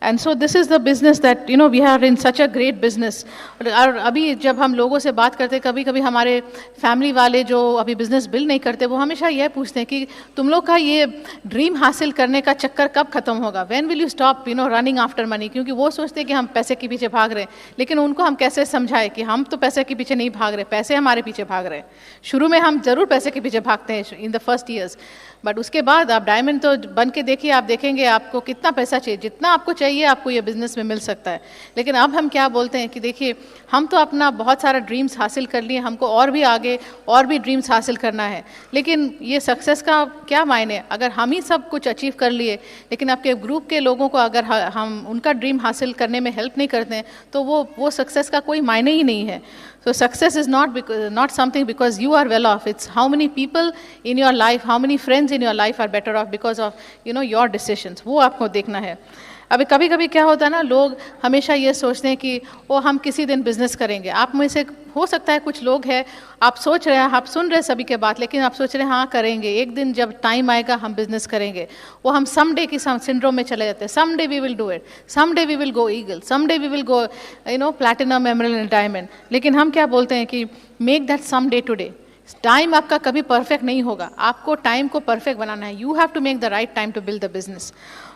And so this is the business that we are in such a great business. और अभी जब हम लोगों से बात करते, कभी कभी हमारे फैमिली वाले जो अभी बिजनेस बिल्ड नहीं करते, वो हमेशा यह पूछते हैं कि तुम लोग का ये ड्रीम हासिल करने का चक्कर कब खत्म होगा, when will you stop running after money. क्योंकि वो सोचते हैं कि हम पैसे के पीछे भाग रहे हैं, लेकिन उनको हम कैसे समझाएं कि हम तो पैसे के पीछे नहीं भाग रहे, पैसे हमारे पीछे भाग रहे हैं। शुरू में हम जरूर पैसे के पीछे भागते हैं in the first years, but उसके बाद आप डायमंड तो बन के देखिए, आप देखेंगे आपको कितना पैसा चाहिए, जितना आपको चाहिए आपको ये बिज़नेस में मिल सकता है। लेकिन अब हम क्या बोलते हैं कि देखिए हम तो अपना बहुत सारा ड्रीम्स हासिल कर लिए, हमको और भी आगे और भी ड्रीम्स हासिल करना है। लेकिन ये सक्सेस का क्या मायने अगर हम ही सब कुछ अचीव कर लिए, लेकिन आपके ग्रुप के लोगों को अगर हम उनका ड्रीम हासिल करने में हेल्प नहीं करते हैं, तो वो सक्सेस का कोई मायने ही नहीं है। So success is not something because you are well off. It's how many people in your life, how many friends in your life are better off because of your decisions. वो आपको देखना है। अभी कभी कभी क्या होता है ना, लोग हमेशा ये सोचते हैं कि वो हम किसी दिन बिजनेस करेंगे। आप में से हो सकता है कुछ लोग हैं, आप सोच रहे हैं, आप सुन रहे हैं सभी के बात, लेकिन आप सोच रहे हैं हाँ करेंगे, एक दिन जब टाइम आएगा हम बिजनेस करेंगे। वो हम समडे की सिंड्रोम में चले जाते हैं, someday we will do it, someday we will go eagle, someday we will go platinum, emerald and diamond. लेकिन हम क्या बोलते हैं कि make that someday today. Time आपका कभी परफेक्ट नहीं होगा, आपको टाइम को परफेक्ट बनाना है। You have to make the right time to build the business.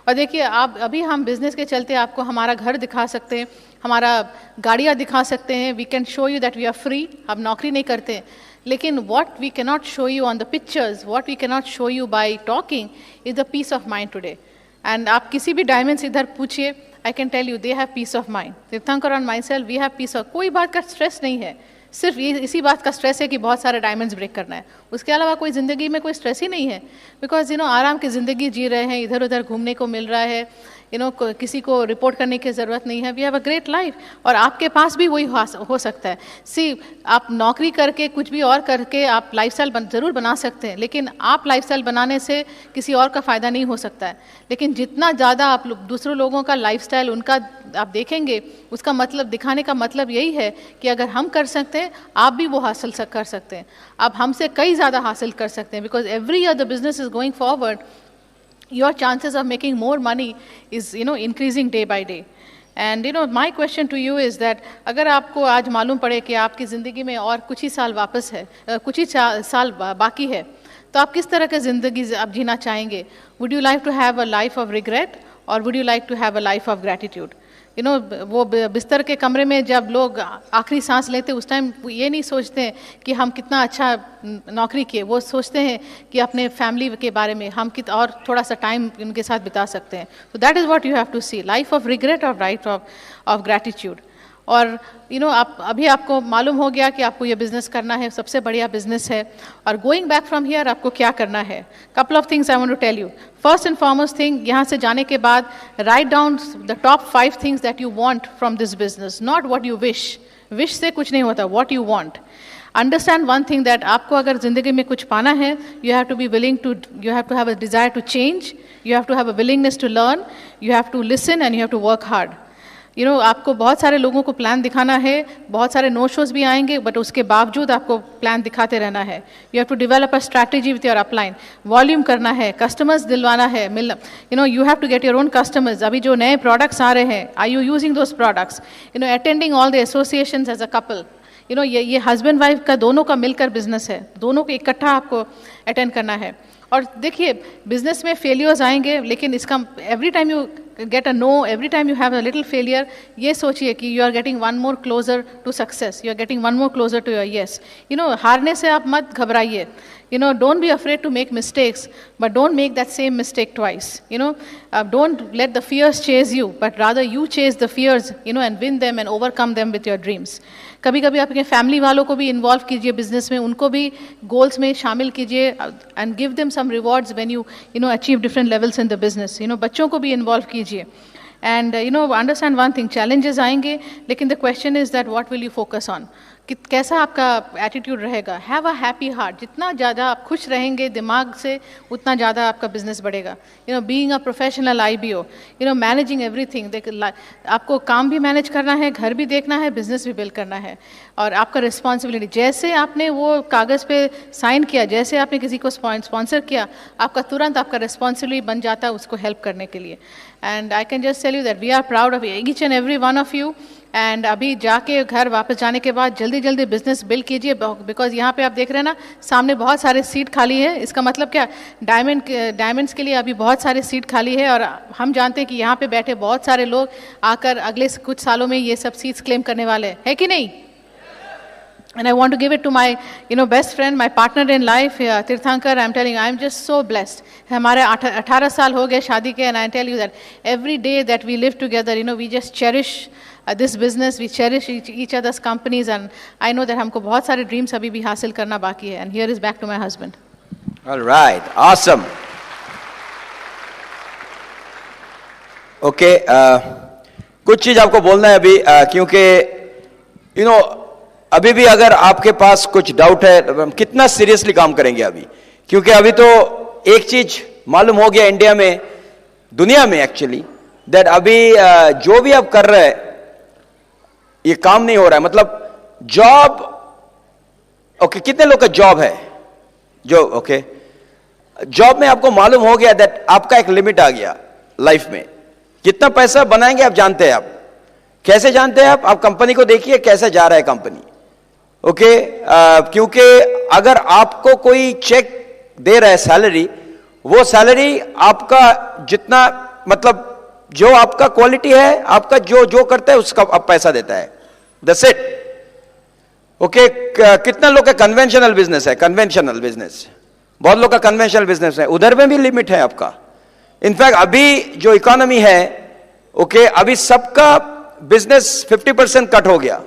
और देखिए आप अभी हम बिजनेस के चलते आपको हमारा घर दिखा सकते हैं, हमारा गाड़ियाँ दिखा सकते हैं, we can show you that we are free. हम नौकरी नहीं करते, लेकिन what we can not show you on the pictures, what we can not show you by talking is the peace of mind today. And आप किसी भी diamond इधर पूछिए, I can tell you they have peace of mind. Tirthankar और myself we have peace of, कोई बात का stress नहीं है, सिर्फ ये इसी बात का स्ट्रेस है कि बहुत सारे डायमंड्स ब्रेक करना है। उसके अलावा कोई ज़िंदगी में कोई स्ट्रेस ही नहीं है, बिकॉज आराम की ज़िंदगी जी रहे हैं, इधर उधर घूमने को मिल रहा है, किसी को रिपोर्ट करने की ज़रूरत नहीं है। We have a great life. और आपके पास भी वही हो सकता है। सी आप नौकरी करके कुछ भी और करके आप लाइफस्टाइल ज़रूर बना सकते हैं, लेकिन आप लाइफस्टाइल बनाने से किसी और का फ़ायदा नहीं हो सकता है। लेकिन जितना ज़्यादा आप दूसरों लोगों का लाइफस्टाइल उनका आप देखेंगे, उसका मतलब दिखाने का मतलब यही है कि अगर हम कर सकते हैं आप भी वो हासिल कर सकते हैं, आप हमसे कई ज़्यादा हासिल कर सकते हैं। Because every year the business is going forward, your chances of making more money is increasing day by day. And my question to you is that अगर आपको आज मालूम पड़े कि आपकी ज़िंदगी में और कुछ ही साल वापस है, कुछ ही साल बाकी है, तो आप किस तरह की ज़िंदगी आप जीना चाहेंगे? Would you like to have a life of regret or would you like to have a life of gratitude? वो बिस्तर के कमरे में जब लोग आखिरी सांस लेते उस टाइम ये नहीं सोचते हैं कि हम कितना अच्छा नौकरी किए, वो सोचते हैं कि अपने फैमिली के बारे में हम और थोड़ा सा टाइम उनके साथ बिता सकते हैं। तो that is what you have to see, life of regret और लाइफ ऑफ ग्रैटिट्यूड। और आप अभी आपको मालूम हो गया कि आपको ये बिजनेस करना है, सबसे बढ़िया बिजनेस है, और गोइंग बैक फ्रॉम हियर आपको क्या करना है. Couple of things I want to tell you. First and foremost thing, यहाँ से जाने के बाद right down the top 5 things that you want from this business, not what you wish से कुछ नहीं होता, what you want. Understand one thing that आपको अगर जिंदगी में कुछ पाना है, you have to have a desire to change, you have to have a willingness to learn, you have to listen and you have to work hard. आपको बहुत सारे लोगों को प्लान दिखाना है, बहुत सारे नो शोज भी आएंगे, बट उसके बावजूद आपको प्लान दिखाते रहना है. You have to develop a strategy with your upline, volume करना है, कस्टमर्स दिलवाना है, मिलना, you have to get your own customers. अभी जो नए प्रोडक्ट्स आ रहे हैं, are you using those products, attending all the associations as a couple. ये हस्बैंड वाइफ का दोनों का मिलकर बिजनेस है, दोनों को इकट्ठा आपको अटेंड करना है. और देखिए, बिजनेस में फेलियर्स आएंगे, लेकिन इसका every time you get a no, every time you have a little failure, ये सोचिए कि you are getting one more closer to success, you are getting one more closer to your yes. हारने से आप मत घबराइए. Don't be afraid to make mistakes, but don't make that same mistake twice. Don't let the fears chase you, but rather you chase the fears, and win them and overcome them with your dreams. कभी कभी अपने family वालों को भी involve कीजिए business में, उनको भी गोल्स में शामिल कीजिए, and give them some rewards when you achieve different levels in the business. बच्चों को भी इन्वॉल्व कीजिए. And understand one thing, challenges आएंगे, लेकिन the question is that what will you focus on, कि कैसा आपका एटीट्यूड रहेगा. Have a happy heart. जितना ज़्यादा आप खुश रहेंगे दिमाग से, उतना ज़्यादा आपका बिजनेस बढ़ेगा. Being a professional IBO, managing everything. आपको काम भी मैनेज करना है, घर भी देखना है, बिजनेस भी बिल्ड करना है, और आपका रिस्पॉन्सिबिलिटी, जैसे आपने वो कागज़ पे साइन किया, जैसे आपने किसी को स्पॉन्सर किया, आपका तुरंत आपका रिस्पॉन्सिबिलिटी बन जाता है उसको हेल्प करने के लिए. And I can just tell you that we are proud of each and every one of you. And अभी जाके घर वापस जाने के बाद जल्दी बिजनेस बिल्ड कीजिए, बिकॉज यहाँ पे आप देख रहे हैं ना, सामने बहुत सारे सीट खाली है. इसका मतलब क्या, डायमंड्स के लिए अभी बहुत सारे सीट खाली है, और हम जानते हैं कि यहाँ पे बैठे बहुत सारे लोग आकर अगले कुछ सालों में ये सब सीट्स क्लेम करने वाले हैं, है कि नहीं. And I want to give it to my, best friend, my partner in life, Tirthankar. I'm telling you, I'm just so blessed. हमारे 18 साल हो गए शादी के, and I tell you that every day that we live together, we just cherish this business, we cherish each other's companies, and I know that हमको बहुत सारे dreams अभी भी हासिल करना बाकी है. And here is back to my husband. All right, awesome. Okay, कुछ चीज आपको बोलना है अभी, क्योंकि अभी भी अगर आपके पास कुछ डाउट है, कितना सीरियसली काम करेंगे अभी, क्योंकि अभी तो एक चीज मालूम हो गया इंडिया में, दुनिया में एक्चुअली, दैट अभी जो भी आप कर रहे हैं ये काम नहीं हो रहा है. मतलब जॉब, ओके, कितने लोग का जॉब है ओके, जॉब में आपको मालूम हो गया दैट आपका एक लिमिट आ गया लाइफ में. कितना पैसा बनाएंगे आप जानते हैं. आप कैसे जानते हैं? आप कंपनी को देखिए कैसे जा रहा है कंपनी. ओके, क्योंकि अगर आपको कोई चेक दे रहा है सैलरी, वो सैलरी आपका जितना, मतलब जो आपका क्वालिटी है, आपका जो करता है उसका आप पैसा देता है. That's it. ओके, कितना लोग का कन्वेंशनल बिजनेस है, कन्वेंशनल बिजनेस, बहुत लोग का कन्वेंशनल बिजनेस है, उधर में भी लिमिट है आपका. इनफैक्ट अभी जो इकोनॉमी है, ओके, अभी सबका बिजनेस 50% कट हो गया.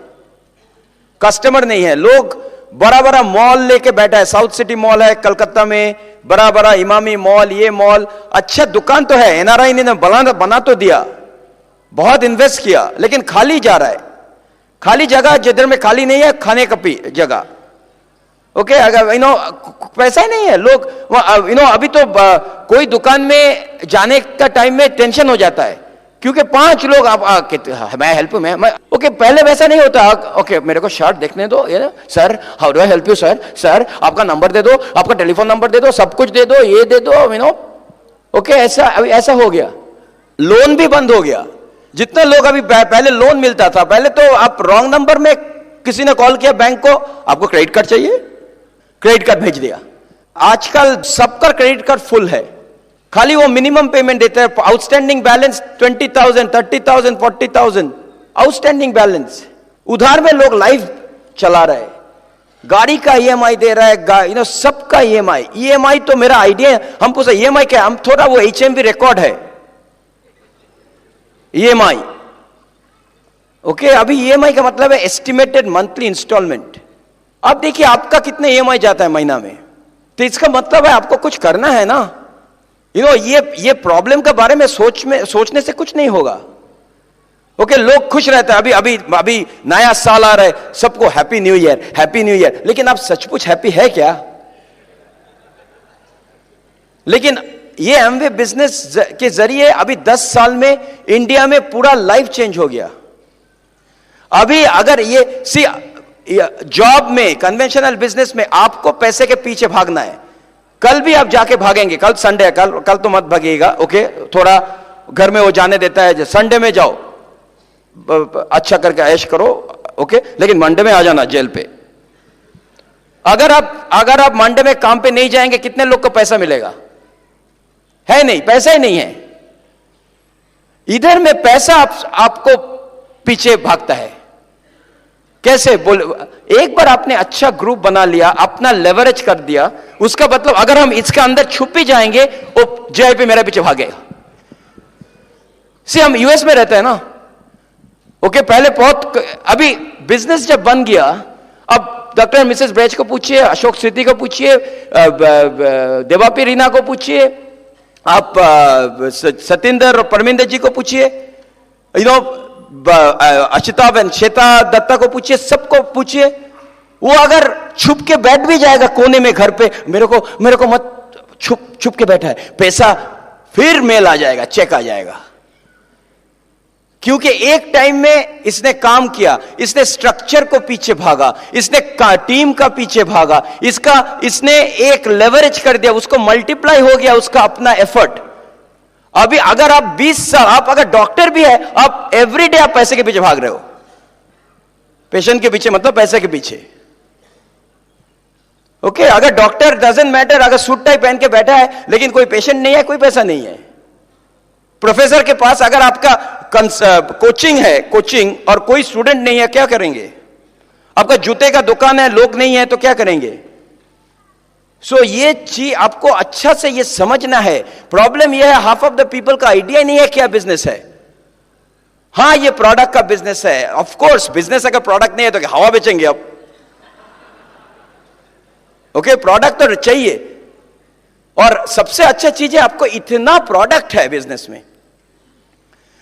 कस्टमर नहीं है, लोग बड़ा मॉल लेके बैठा है. साउथ सिटी मॉल है कलकत्ता में, बड़ा इमामी मॉल, ये मॉल, अच्छा दुकान तो है, NRI ने बना तो दिया, बहुत इन्वेस्ट किया, लेकिन खाली जा रहा है. खाली जगह जिधर में खाली नहीं है, खाने का जगह. ओके, अगर पैसा ही नहीं है, लोग अभी तो कोई दुकान में जाने का टाइम में टेंशन हो जाता है, क्योंकि 5 लोग मैं हेल्प मैं ओके, पहले वैसा नहीं होता. ओके, मेरे को शर्ट देखने दो, sir how do I help you, sir आपका नंबर दे दो, आपका टेलीफोन नंबर दे दो, सब कुछ दे दो, ये दे दो, ओके, ऐसा हो गया. लोन भी बंद हो गया. जितना लोग अभी पहले लोन मिलता था, पहले तो आप रॉन्ग नंबर में किसी ने कॉल किया बैंक को, आपको क्रेडिट कार्ड चाहिए, क्रेडिट कार्ड भेज दिया. आजकल सबका क्रेडिट कार्ड फुल है, खाली वो मिनिमम पेमेंट देते हैं. Outstanding balance 20,000, 30,000, 40,000 outstanding balance. उधार में लोग लाइफ चला रहे हैं. गाड़ी का EMI दे रहा है, सबका EMI तो मेरा आइडिया है. हम पूछे EMI क्या, हम थोड़ा वो HMV रिकॉर्ड है EMI. ओके अभी ईएमआई का मतलब है एस्टिमेटेड मंथली इंस्टॉलमेंट। अब देखिए आपका कितने ईएमआई जाता है महीना में, तो इसका मतलब है आपको कुछ करना है ना। ये प्रॉब्लम के बारे में सोचने से कुछ नहीं होगा। ओके लोग खुश रहते हैं, अभी अभी अभी नया साल आ रहा है, सबको happy new year happy new year, लेकिन आप सचमुच हैप्पी है क्या? लेकिन ये एमवे बिजनेस के जरिए अभी 10 साल में इंडिया में पूरा लाइफ चेंज हो गया। अभी अगर ये जॉब में, कन्वेंशनल बिजनेस में आपको पैसे के पीछे भागना है, कल भी आप जाके भागेंगे, कल संडे है, कल तो मत भागिएगा। ओके थोड़ा घर में वो जाने देता है, संडे में जाओ अच्छा करके ऐश करो, ओके, लेकिन मंडे में आ जाना जेल पे। अगर आप मंडे में काम पे नहीं जाएंगे, कितने लोग को पैसा मिलेगा? है नहीं, पैसा ही नहीं है। इधर में पैसा आपको पीछे भागता है। कैसे बोल, एक बार आपने अच्छा ग्रुप बना लिया, अपना लेवरेज कर दिया, उसका मतलब अगर हम इसके अंदर छुप भी जाएंगे, वो जेआईपी मेरे पीछे भागेगा। हम यूएस में रहते हैं ना, ओके पहले बहुत, अभी बिजनेस जब बन गया, अब डॉक्टर मिसेस ब्रेज को पूछिए, अशोक सिद्धि को पूछिए, देवापी रीना को पूछिए, आप सतेंद्र और परमिंदर जी को पूछिए, अचिताभ एंड श्वेता दत्ता को पूछिए, सबको पूछिए। वो अगर छुप के बैठ भी जाएगा कोने में घर पे, मेरे को मत छुप के बैठा है, पैसा फिर मेल आ जाएगा, चेक आ जाएगा। क्योंकि एक टाइम में इसने काम किया, इसने स्ट्रक्चर को पीछे भागा, इसने टीम का पीछे भागा, इसने एक लेवरेज कर दिया, उसको मल्टीप्लाई हो गया उसका अपना एफर्ट। अभी अगर आप 20 साल, आप अगर डॉक्टर भी है, आप एवरीडे आप पैसे के पीछे भाग रहे हो, पेशेंट के पीछे मतलब पैसे के पीछे। ओके अगर डॉक्टर डजंट मैटर, अगर सूट टाई पहन के बैठा है लेकिन कोई पेशेंट नहीं है, कोई पैसा नहीं है। प्रोफेसर के पास अगर आपका कोचिंग है, कोचिंग और कोई स्टूडेंट नहीं है, क्या करेंगे? आपका जूते का दुकान है, लोग नहीं है, तो क्या करेंगे? ये चीज आपको अच्छा से ये समझना है। प्रॉब्लम यह है, हाफ ऑफ द पीपल का आइडिया नहीं है क्या बिजनेस है। हां ये प्रोडक्ट का बिजनेस है, ऑफ कोर्स बिजनेस अगर प्रोडक्ट नहीं है तो हवा बेचेंगे आप। ओके प्रोडक्ट तो चाहिए, और सबसे अच्छा चीज है आपको इतना प्रोडक्ट है बिजनेस में।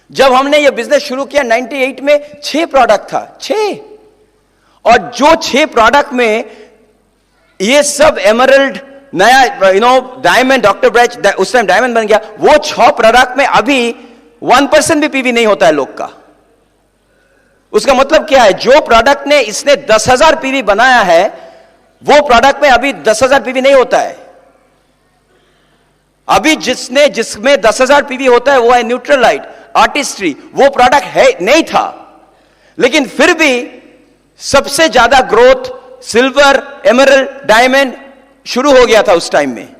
जब हमने ये बिजनेस शुरू किया 98 में 6 प्रोडक्ट था, 6, और जो 6 प्रोडक्ट में ये सब एमरल्ड, नया डायमंड, डॉक्टर ब्रैच उस टाइम डायमंड बन गया, वो 6 प्रोडक्ट में अभी 1% भी पीवी नहीं होता है लोग का। उसका मतलब क्या है? जो प्रोडक्ट ने इसने 10,000 पीवी बनाया है, वो प्रोडक्ट में अभी 10,000 पीवी नहीं होता है। अभी जिसमें 10,000 पीवी होता है वो है न्यूट्रलाइट, आर्टिस्ट्री, वो प्रोडक्ट है नहीं था, लेकिन फिर भी सबसे ज्यादा ग्रोथ सिल्वर, एमरल्ड, डायमंड शुरू हो गया था उस टाइम में।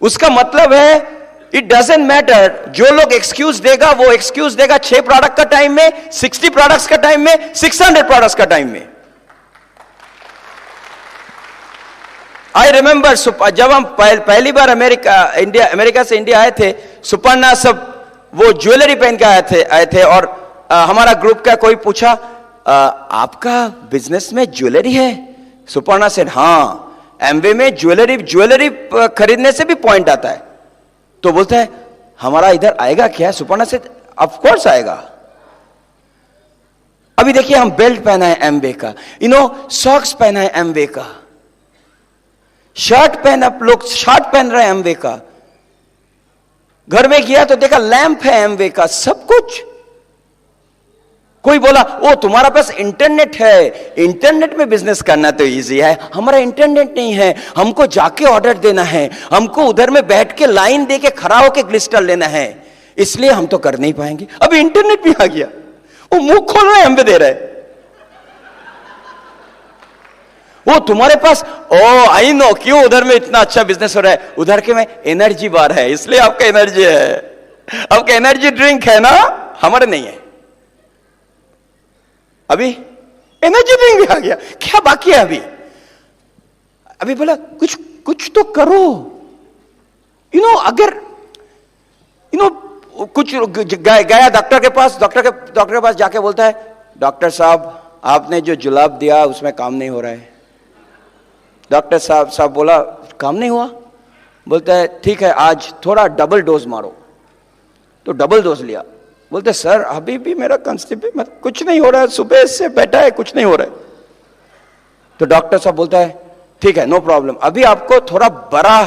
उसका मतलब है इट डजंट मैटर, जो लोग एक्सक्यूज देगा वो एक्सक्यूज देगा 6 प्रोडक्ट का टाइम में, 60 प्रोडक्ट्स का टाइम में, 600 प्रोडक्ट्स का टाइम में। आई रिमेंबर जब हम पहली बार अमेरिका से इंडिया आए थे, सुपर्णा सब वो ज्वेलरी पहन के आए थे और हमारा ग्रुप का कोई पूछा, आपका बिजनेस में ज्वेलरी है? सुपर्णा से हां, एमवे में ज्वेलरी खरीदने से भी पॉइंट आता है। तो बोलता है हमारा इधर आएगा क्या? सुपर्णा से ऑफ कोर्स आएगा। अभी देखिए हम बेल्ट पहना है एमवे का, सॉक्स पहना है एमवे का, शर्ट पहन रहे हैं एमवे का, घर में गया तो देखा लैंप है एमवे का, सब कुछ। कोई बोला ओ तुम्हारा पास इंटरनेट है, इंटरनेट में बिजनेस करना तो इजी है, हमारा इंटरनेट नहीं है, हमको जाके ऑर्डर देना है, हमको उधर में बैठ के लाइन दे के खड़ा होके ग्लिस्टर लेना है, इसलिए हम तो कर नहीं पाएंगे। अभी इंटरनेट भी आ गया, वो मुंह खोल रहे एमवे दे रहे। वो तुम्हारे पास, ओ आई नो क्यों उधर में इतना अच्छा बिजनेस हो रहा है, उधर के में एनर्जी बार है, इसलिए आपका एनर्जी है, आपका एनर्जी ड्रिंक है ना, हमारे नहीं है। अभी एनर्जी ड्रिंक भी आ गया, क्या बाकी है अभी बोला कुछ तो करो। अगर कुछ गया डॉक्टर के पास जाके बोलता है डॉक्टर साहब आपने जो जुलाब दिया उसमें काम नहीं हो रहा है। डॉक्टर साहब बोला काम नहीं हुआ। बोलता है ठीक है आज थोड़ा डबल डोज मारो। तो डबल डोज लिया। बोलते सर अभी भी मेरा कॉन्स्टिपेशन कुछ नहीं हो रहा है, सुबह से बैठा है कुछ नहीं हो रहा है। तो डॉक्टर साहब बोलता है ठीक है नो प्रॉब्लम, अभी आपको थोड़ा बड़ा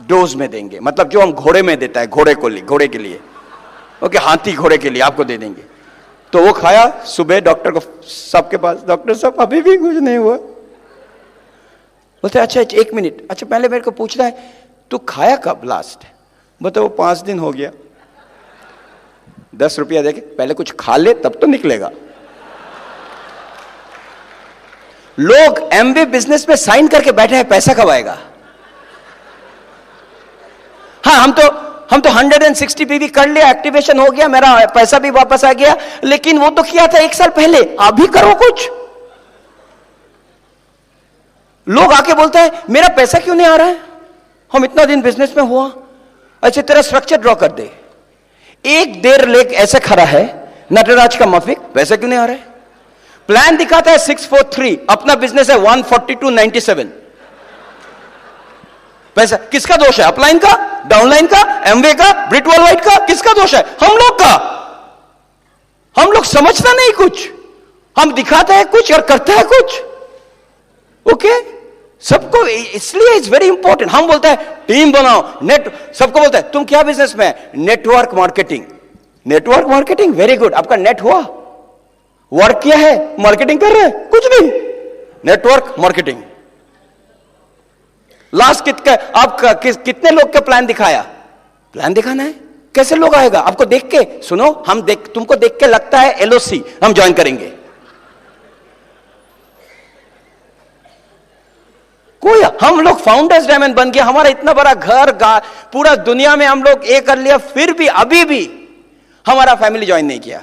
डोज में देंगे, मतलब जो हम घोड़े में देता है घोड़े के लिए, ओके हाथी घोड़े के लिए आपको दे देंगे। तो वो खाया सुबह डॉक्टर को साहब के पास, डॉक्टर साहब अभी भी कुछ नहीं हुआ। बोलते अच्छा 1 मिनट, अच्छा पहले मेरे को पूछना है तू खाया कब लास्ट? बोलते वो 5 दिन हो गया। 10 रुपया देके पहले कुछ खा ले तब तो निकलेगा। लोग एमवे बिजनेस में साइन करके बैठे हैं, पैसा कब आएगा? हाँ हम तो 160 पीवी कर लिया, एक्टिवेशन हो गया, मेरा पैसा भी वापस आ गया, लेकिन वो तो किया था 1 साल पहले, अभी करो कुछ। लोग आके बोलते हैं मेरा पैसा क्यों नहीं आ रहा है, हम इतना दिन बिजनेस में हुआ। अच्छा तेरा स्ट्रक्चर ड्रॉ कर दे। एक देर लेक ऐसे खड़ा है नटराज का माफिक, पैसा क्यों नहीं आ रहा है? प्लान दिखाता है 643, अपना बिजनेस है 14297। पैसा किसका दोष है? अपलाइन का, डाउनलाइन का, एमवे का, ब्रिट वर्ल्ड वाइड का? किसका दोष है? हम लोग का। हम लोग समझता नहीं कुछ, हम दिखाते हैं कुछ और करते हैं कुछ। ओके सबको, इसलिए इट्स वेरी इंपॉर्टेंट। हम बोलते हैं टीम बनाओ, नेट, सबको बोलते हैं तुम क्या बिजनेस में है? Network marketing. Network marketing very good, आपका नेट हुआ, वर्क किया है, मार्केटिंग कर रहे हैं? कुछ नहीं, नेटवर्क मार्केटिंग। लास्ट कितने लोग का प्लान दिखाया? प्लान दिखाना है, कैसे लोग आएगा? आपको देख के, सुनो तुमको देख के लगता है एलओसी हम ज्वाइन करेंगे, कोई हम लोग फाउंडर्स डायमंड बन गया, हमारा इतना बड़ा घर पूरा दुनिया में हम लोग कर लिया, फिर भी अभी भी हमारा फैमिली ज्वाइन नहीं किया,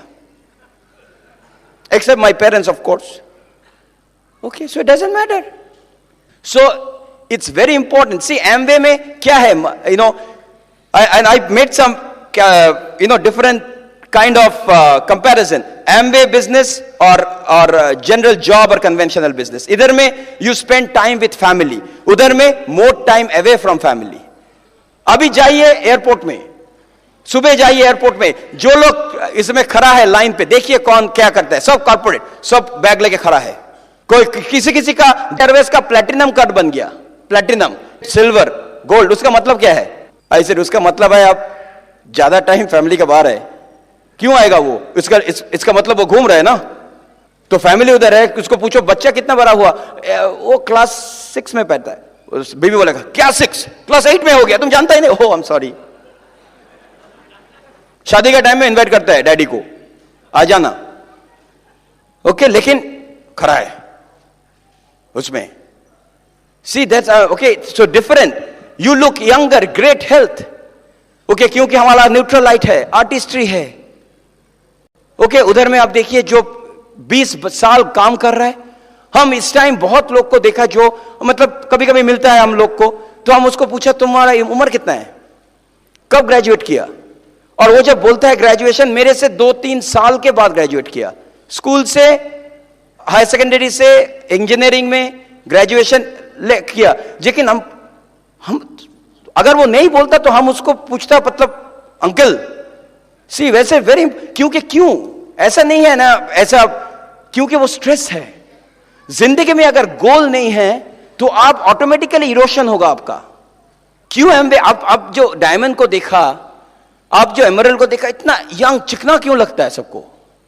except my parents of course. Okay so it doesn't matter. So it's very important. See Amway में क्या है, you know, and I made some different kind of comparison, Amway business or general job or conventional business. इधर में you spend time with family, उधर में more time away from family. अभी जाइए airport में, सुबह जाइए एयरपोर्ट में, जो लोग इसमें खड़ा है लाइन पे, देखिए कौन क्या करता है। सब कॉर्पोरेट, सब बैग लेके खड़ा है। कोई किसी का एयरवेज का प्लेटिनम कार्ड बन गया, प्लेटिनम, सिल्वर, गोल्ड। उसका मतलब क्या है? ऐसे उसका मतलब है आप ज्यादा टाइम फैमिली के बाहर है। क्यों आएगा वो? इसका मतलब वो घूम रहा है ना, तो फैमिली उधर है। उसको पूछो बच्चा कितना बड़ा हुआ, वो क्लास 6 में पढ़ता है। बेबी बोलेगा क्या 6? क्लास 8 में हो गया, तुम जानता ही नहीं। ओह आई एम सॉरी। शादी का टाइम में इनवाइट करता है डैडी को, आ जाना, ओके, लेकिन खड़ा है उसमें। See that's okay, so different. You look younger, great health, okay, क्योंकि हमारा न्यूट्रल लाइट है, आर्टिस्ट्री है। ओके उधर में आप देखिए जो 20 साल काम कर रहा है। हम इस टाइम बहुत लोग को देखा जो मतलब कभी कभी मिलता है हम लोग को, तो हम उसको पूछा तुम्हारा उम्र कितना है, कब ग्रेजुएट किया? और वो जब बोलता है ग्रेजुएशन, मेरे से 2-3 साल के बाद ग्रेजुएट किया, स्कूल से, हायर सेकेंडरी से, इंजीनियरिंग में ग्रेजुएशन किया। लेकिन हम अगर वो नहीं बोलता तो हम उसको पूछता मतलब अंकल सी वैसे वेरी, क्यों ऐसा नहीं है ना, ऐसा क्योंकि वो स्ट्रेस है। जिंदगी में अगर गोल नहीं है तो आप ऑटोमेटिकली इरोशन होगा आपका। क्यों एमवे, आप जो डायमंड को देखा, आप जो एमरल्ड को देखा, इतना यंग चिकना क्यों लगता है सबको?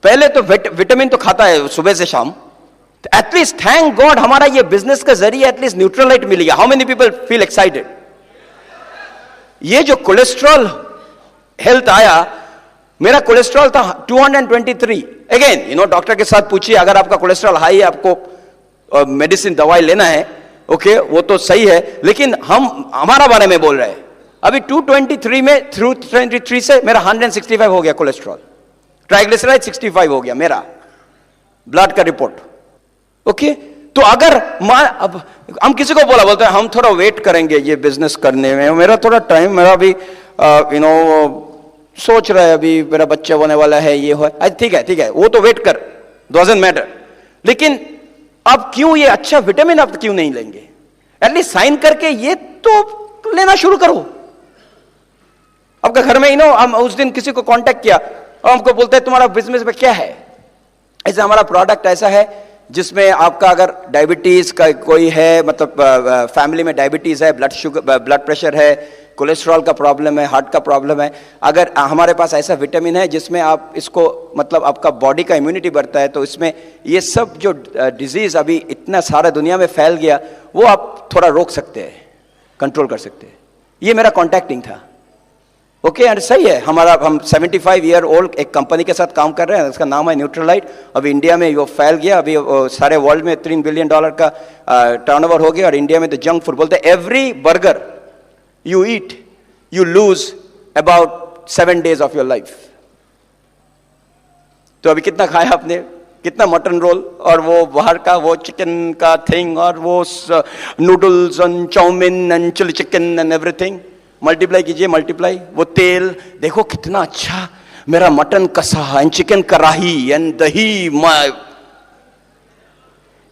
पहले तो विटामिन तो खाता है सुबह से शाम। एटलीस्ट थैंक गॉड हमारा ये बिजनेस का जरिए एटलीस्ट न्यूट्रल लाइट मिल गया। How many people feel excited? ये जो कोलेस्ट्रॉल हेल्थ आया, मेरा कोलेस्ट्रॉल था 223। अगेन यू नो, डॉक्टर के साथ पूछिए, अगर आपका कोलेस्ट्रॉल हाई है, आपको मेडिसिन दवाई लेना है, ओके वो तो सही है, लेकिन हम हमारा बारे में बोल रहे हैं। अभी 223 में, 223 से मेरा 165 हो गया कोलेस्ट्रॉल, ट्राइग्लिसराइड 65 हो गया मेरा, ब्लड का रिपोर्ट। ओके तो अगर अब हम किसी को बोलते हैं हम थोड़ा वेट करेंगे ये बिजनेस करने में, मेरा थोड़ा टाइम, मेरा अभी यू नो सोच रहा है, अभी मेरा बच्चा होने वाला है, ये हो, ठीक है वो तो वेट कर, डजंट मैटर। लेकिन अब क्यों ये अच्छा विटामिन आप क्यों नहीं लेंगे? एटलीस्ट साइन करके ये तो लेना शुरू करो। आपका घर में हम उस दिन किसी को कांटेक्ट किया और हमको बोलते हैं तुम्हारा बिजनेस में क्या है? ऐसा हमारा प्रोडक्ट ऐसा है जिसमें आपका अगर डायबिटीज का कोई है, मतलब फैमिली में डायबिटीज है, ब्लड प्रेशर है, कोलेस्ट्रॉल का प्रॉब्लम है, हार्ट का प्रॉब्लम है, अगर हमारे पास ऐसा विटामिन है जिसमें आप इसको, मतलब आपका बॉडी का इम्यूनिटी बढ़ता है, तो इसमें ये सब जो डिजीज अभी इतना सारा दुनिया में फैल गया वो आप थोड़ा रोक सकते हैं, कंट्रोल कर सकते हैं। ये मेरा कॉन्टैक्टिंग था। ओके एंड सही है, हम 75 ईयर ओल्ड एक कंपनी के साथ काम कर रहे हैं, उसका नाम है न्यूट्रलाइट। अभी इंडिया में वो फैल गया, अभी सारे वर्ल्ड में $3 बिलियन का टर्नओवर हो गया। और इंडिया में तो जंक फूड बोलते हैं, every burger you eat, you lose about 7 days of your life. तो अभी कितना खाया आपने? कितना मटन रोल और वो बाहर का वो चिकन का थिंग और वो noodles and chowmein and chilli chicken and everything. Multiply कीजिए, मल्टीप्लाई। वो तेल देखो कितना अच्छा, मेरा मटन कसा एंड चिकन कढ़ाई एंड दही,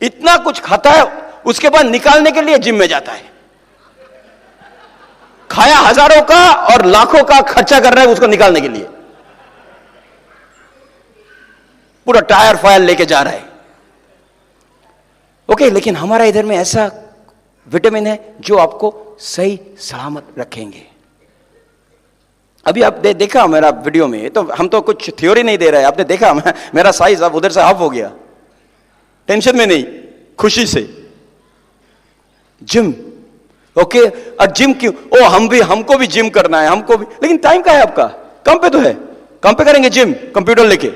इतना कुछ खाता है, उसके बाद निकालने के लिए जिम में जाता है। खाया हजारों का और लाखों का खर्चा कर रहा है उसको निकालने के लिए, पूरा टायर फायर लेके जा रहा है। ओके, लेकिन हमारा इधर में ऐसा विटामिन है जो आपको सही सलामत रखेंगे। अभी आप देखा मेरा वीडियो में, तो हम तो कुछ थ्योरी नहीं दे रहे हैं, आपने देखा मेरा साइज अब उधर से हाफ हो गया, टेंशन में नहीं, खुशी से। जिम, ओके, और जिम क्यों? हमको भी जिम करना है, हमको भी, लेकिन टाइम का है आपका? काम पे तो है, काम पे करेंगे जिम, कंप्यूटर लेके।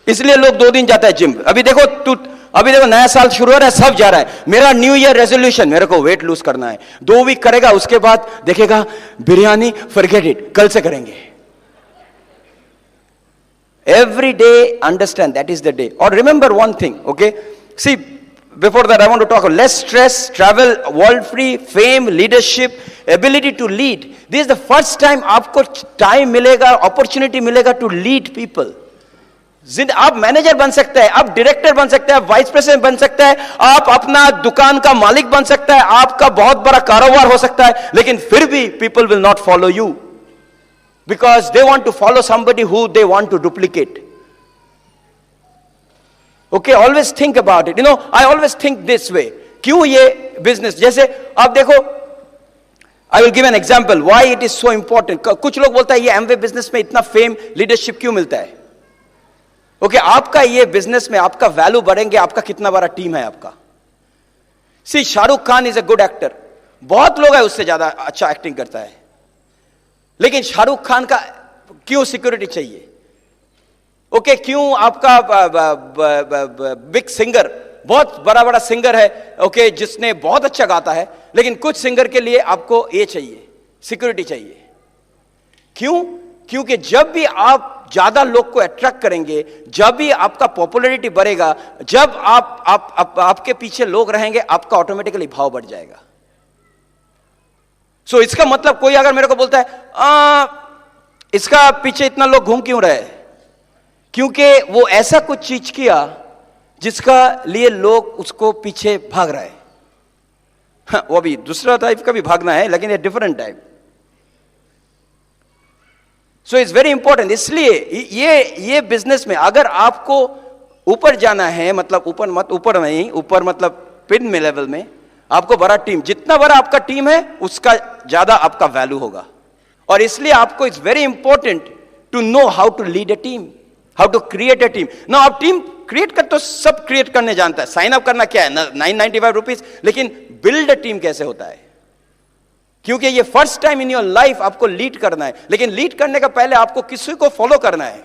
इसलिए लोग 2 दिन जाता है जिम। अभी देखो नया साल शुरू हो रहा है, सब जा रहा है। मेरा न्यू ईयर रेजोल्यूशन, मेरे को वेट लूज करना है। 2 वीक करेगा, उसके बाद देखेगा बिरयानी, फॉरगेट इट, कल से करेंगे। Every day understand that is the day. और remember one thing, okay, see before that I want to talk about less stress, travel, world free, fame, leadership, ability to lead. This is the first time आपको time मिलेगा, opportunity मिलेगा to lead people. आप manager बन सकते हैं, आप director बन सकते हैं, आप वाइस प्रेसिडेंट बन सकते हैं, आप अपना दुकान का मालिक बन सकता है, आपका बहुत बड़ा कारोबार हो सकता है, लेकिन फिर भी people will not follow you because they want to follow somebody who they want to duplicate. Okay, always think about it. I always think this way. क्यों ये बिजनेस, जैसे आप देखो, I will give an example why it is so important. कुछ लोग बोलता है ये एमवे बिजनेस में इतना फेम, लीडरशिप क्यों मिलता है? ओके, आपका ये बिजनेस में आपका वैल्यू बढ़ेंगे, आपका कितना बड़ा टीम है आपका। See, Shahrukh Khan is a good actor, बहुत लोग है उससे ज्यादा अच्छा एक्टिंग करता है, लेकिन शाहरुख खान का क्यों सिक्योरिटी चाहिए? ओके, क्यों आपका बिग सिंगर, बहुत बड़ा सिंगर है, ओके, जिसने बहुत अच्छा गाता है, लेकिन कुछ सिंगर के लिए आपको ये चाहिए, सिक्योरिटी चाहिए। क्यों? क्योंकि जब भी आप ज्यादा लोग को अट्रैक्ट करेंगे, जब भी आपका पॉपुलैरिटी बढ़ेगा, जब आपके पीछे लोग रहेंगे, आपका ऑटोमेटिकली भाव बढ़ जाएगा। सो इसका मतलब कोई अगर मेरे को बोलता है इसका पीछे इतना लोग घूम क्यों रहे, क्योंकि वो ऐसा कुछ चीज किया जिसका लिए लोग उसको पीछे भाग रहे हैं। हाँ, वो भी दूसरा टाइप का भी भागना है, लेकिन ये different type. So it's very important. इसलिए ये बिजनेस में अगर आपको ऊपर जाना है, मतलब ऊपर नहीं, ऊपर मतलब पिन में लेवल में, आपको बड़ा टीम, जितना बड़ा आपका टीम है उसका ज्यादा आपका वैल्यू होगा। और इसलिए आपको it's very important to know how to lead a team, how to create a team. ना आप टीम क्रिएट कर तो सब क्रिएट करने जानता है, साइन अप करना क्या है, 995 रुपीज, लेकिन बिल्ड अ टीम कैसे होता है? क्योंकि ये first time in your life आपको लीड करना है, लेकिन लीड करने का पहले आपको किसी को फॉलो करना है।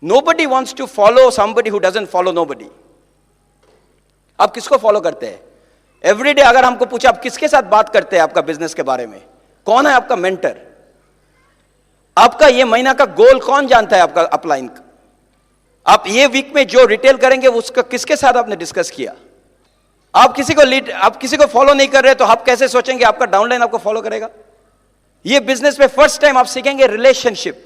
Nobody wants to follow somebody who doesn't follow nobody. आप किसको फॉलो करते हैं? एवरीडे अगर हमको पूछा आप किसके साथ बात करते हैं आपका बिजनेस के बारे में, कौन है आपका मेंटर? आपका ये महीना का गोल कौन जानता है आपका अपलाइन का? आप ये वीक में जो रिटेल करेंगे उसका किसके साथ आपने डिस्कस किया? आप किसी को फॉलो नहीं कर रहे तो आप कैसे सोचेंगे आपका डाउनलाइन आपको फॉलो करेगा? ये बिजनेस में फर्स्ट टाइम आप सीखेंगे रिलेशनशिप,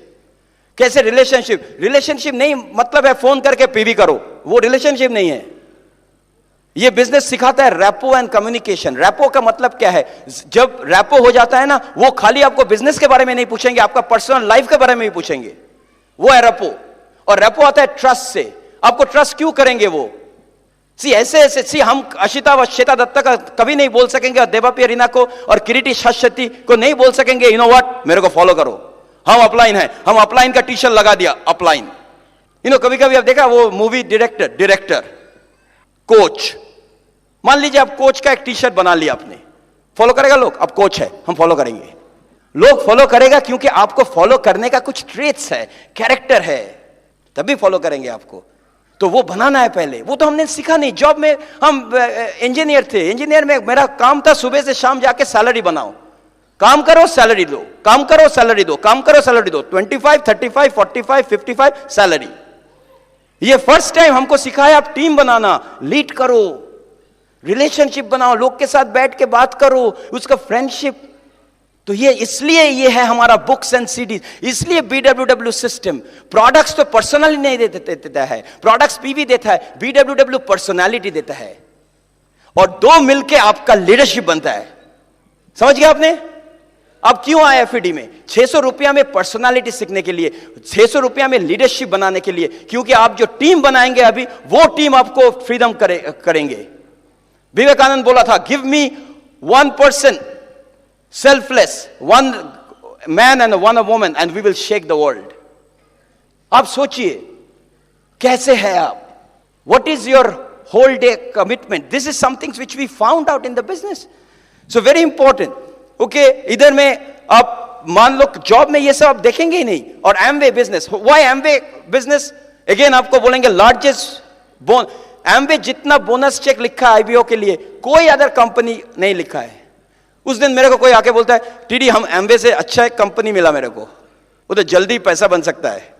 कैसे रिलेशनशिप? रिलेशनशिप नहीं मतलब है फोन करके पीवी करो, वो रिलेशनशिप नहीं है। ये बिजनेस सिखाता है रैपो एंड कम्युनिकेशन। रैपो का मतलब क्या है? जब रैपो हो जाता है ना, वो खाली आपको बिजनेस के बारे में नहीं पूछेंगे, आपका पर्सनल लाइफ के बारे में भी पूछेंगे, वो है रैपो। और रैपो आता है ट्रस्ट से। आपको ट्रस्ट क्यों करेंगे वो? ऐसे हम अशिता व श्वेता दत्ता का कभी नहीं बोल सकेंगे, और देवापी रीना को और किरीटी शाश्वती को नहीं बोल सकेंगे, यू नो व्हाट, मेरे को फॉलो करो, हम अपलाइन है, हम अपलाइन का टी शर्ट लगा दिया, अपलाइन। कभी कभी आप देखा वो मूवी डायरेक्टर कोच, मान लीजिए आप कोच का एक टी शर्ट बना लिया आपने, फॉलो करेगा लोग? अब कोच है, हम फॉलो करेंगे। लोग फॉलो करेगा क्योंकि आपको फॉलो करने का कुछ ट्रेट्स है, कैरेक्टर है, तभी फॉलो करेंगे आपको। तो वो बनाना है पहले, वो तो हमने सीखा नहीं। जॉब में हम इंजीनियर थे, इंजीनियर में मेरा काम था सुबह से शाम जाके सैलरी बनाओ, काम करो सैलरी दो, काम करो सैलरी दो, काम करो सैलरी दो, 25, 35, 45, 55 सैलरी। ये फर्स्ट टाइम हमको सिखाया आप टीम बनाना, लीड करो, रिलेशनशिप बनाओ, लोग के साथ बैठ के बात करो, उसका फ्रेंडशिप। तो ये इसलिए ये है हमारा बुक्स एंड सीडीज, इसलिए BWW सिस्टम। प्रोडक्ट्स तो पर्सनली नहीं देता है, प्रोडक्ट्स पीवी देता है, BWW पर्सनालिटी देता है, और दो मिलके आपका लीडरशिप बनता है। समझ गया आपने? अब क्यों आए FED में? 600 रुपया में पर्सनालिटी सीखने के लिए, 600 रुपया में लीडरशिप बनाने के लिए, क्योंकि आप जो टीम बनाएंगे अभी, वो टीम आपको फ्रीडम करेंगे। विवेकानंद बोला था, give me 1 person selfless, 1 man and 1 woman and we will shake the world। आप सोचिए कैसे है आप, what is your whole day commitment? This is something which we found out in the business, so very important। okay, इधर में आप मान लो job में ये सब आप देखेंगे ही नहीं। और Amway business, why Amway business? Again आपको बोलेंगे लार्जेस्ट एमवे जितना बोनस चेक लिखा है IPO के लिए, कोई अदर कंपनी नहीं लिखा है। उस दिन मेरे को कोई आके बोलता है, टीडी हम एमवे से अच्छा एक कंपनी मिला मेरे को, वो तो जल्दी पैसा बन सकता है।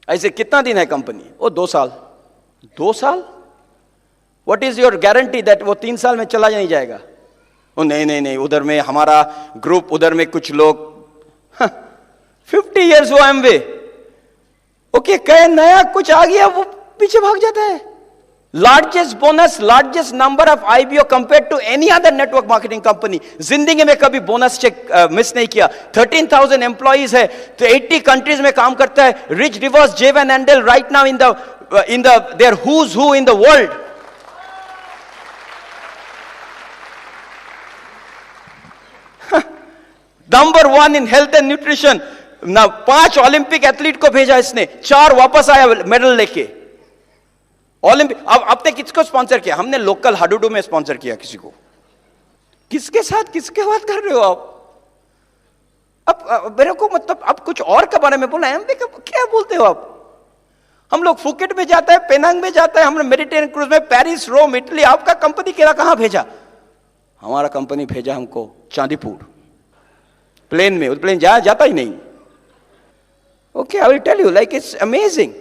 ऐसे कितना दिन है कंपनी? वो 2 साल। 2 साल? What is your guarantee that वो 3 साल में चला नहीं जाएगा? वो नहीं, उधर में हमारा ग्रुप, उधर में कुछ लोग 50 ईयर्स वो एमवे, ओके, कहे नया कुछ आ गया, वो पीछे भाग जाता है। Largest bonus, largest number of IPO compare to any other network marketing company. जिंदगी में कभी बोनस चेक मिस नहीं किया। 13,000 एम्प्लॉइज है, तो 80 कंट्रीज में काम करता है। Rich DeVos Jay Van Andel right now in the there who's who in the world. Number 1 in health and nutrition ना। 5 ओलंपिक एथलीट को भेजा इसने, 4 वापस आया मेडल लेके ओलंपिक। अब आपने किसको स्पॉन्सर किया? हमने लोकल हाडूडू में स्पॉन्सर किया किसी को। किसके साथ, किसके बात कर रहे हो आप? अब मेरे को मतलब अब कुछ और के बारे में बोला, एमवे का क्या बोलते हो आप? हम लोग फुकेट में जाता है, पेनांग में जाता है, हमने मेडिटेरियन क्रूज में, पेरिस, रोम, इटली। आपका कंपनी कहां भेजा? हमारा कंपनी भेजा हमको चांदीपुर प्लेन में। उस प्लेन जाता ही नहीं। Okay, I will tell you, like it's amazing.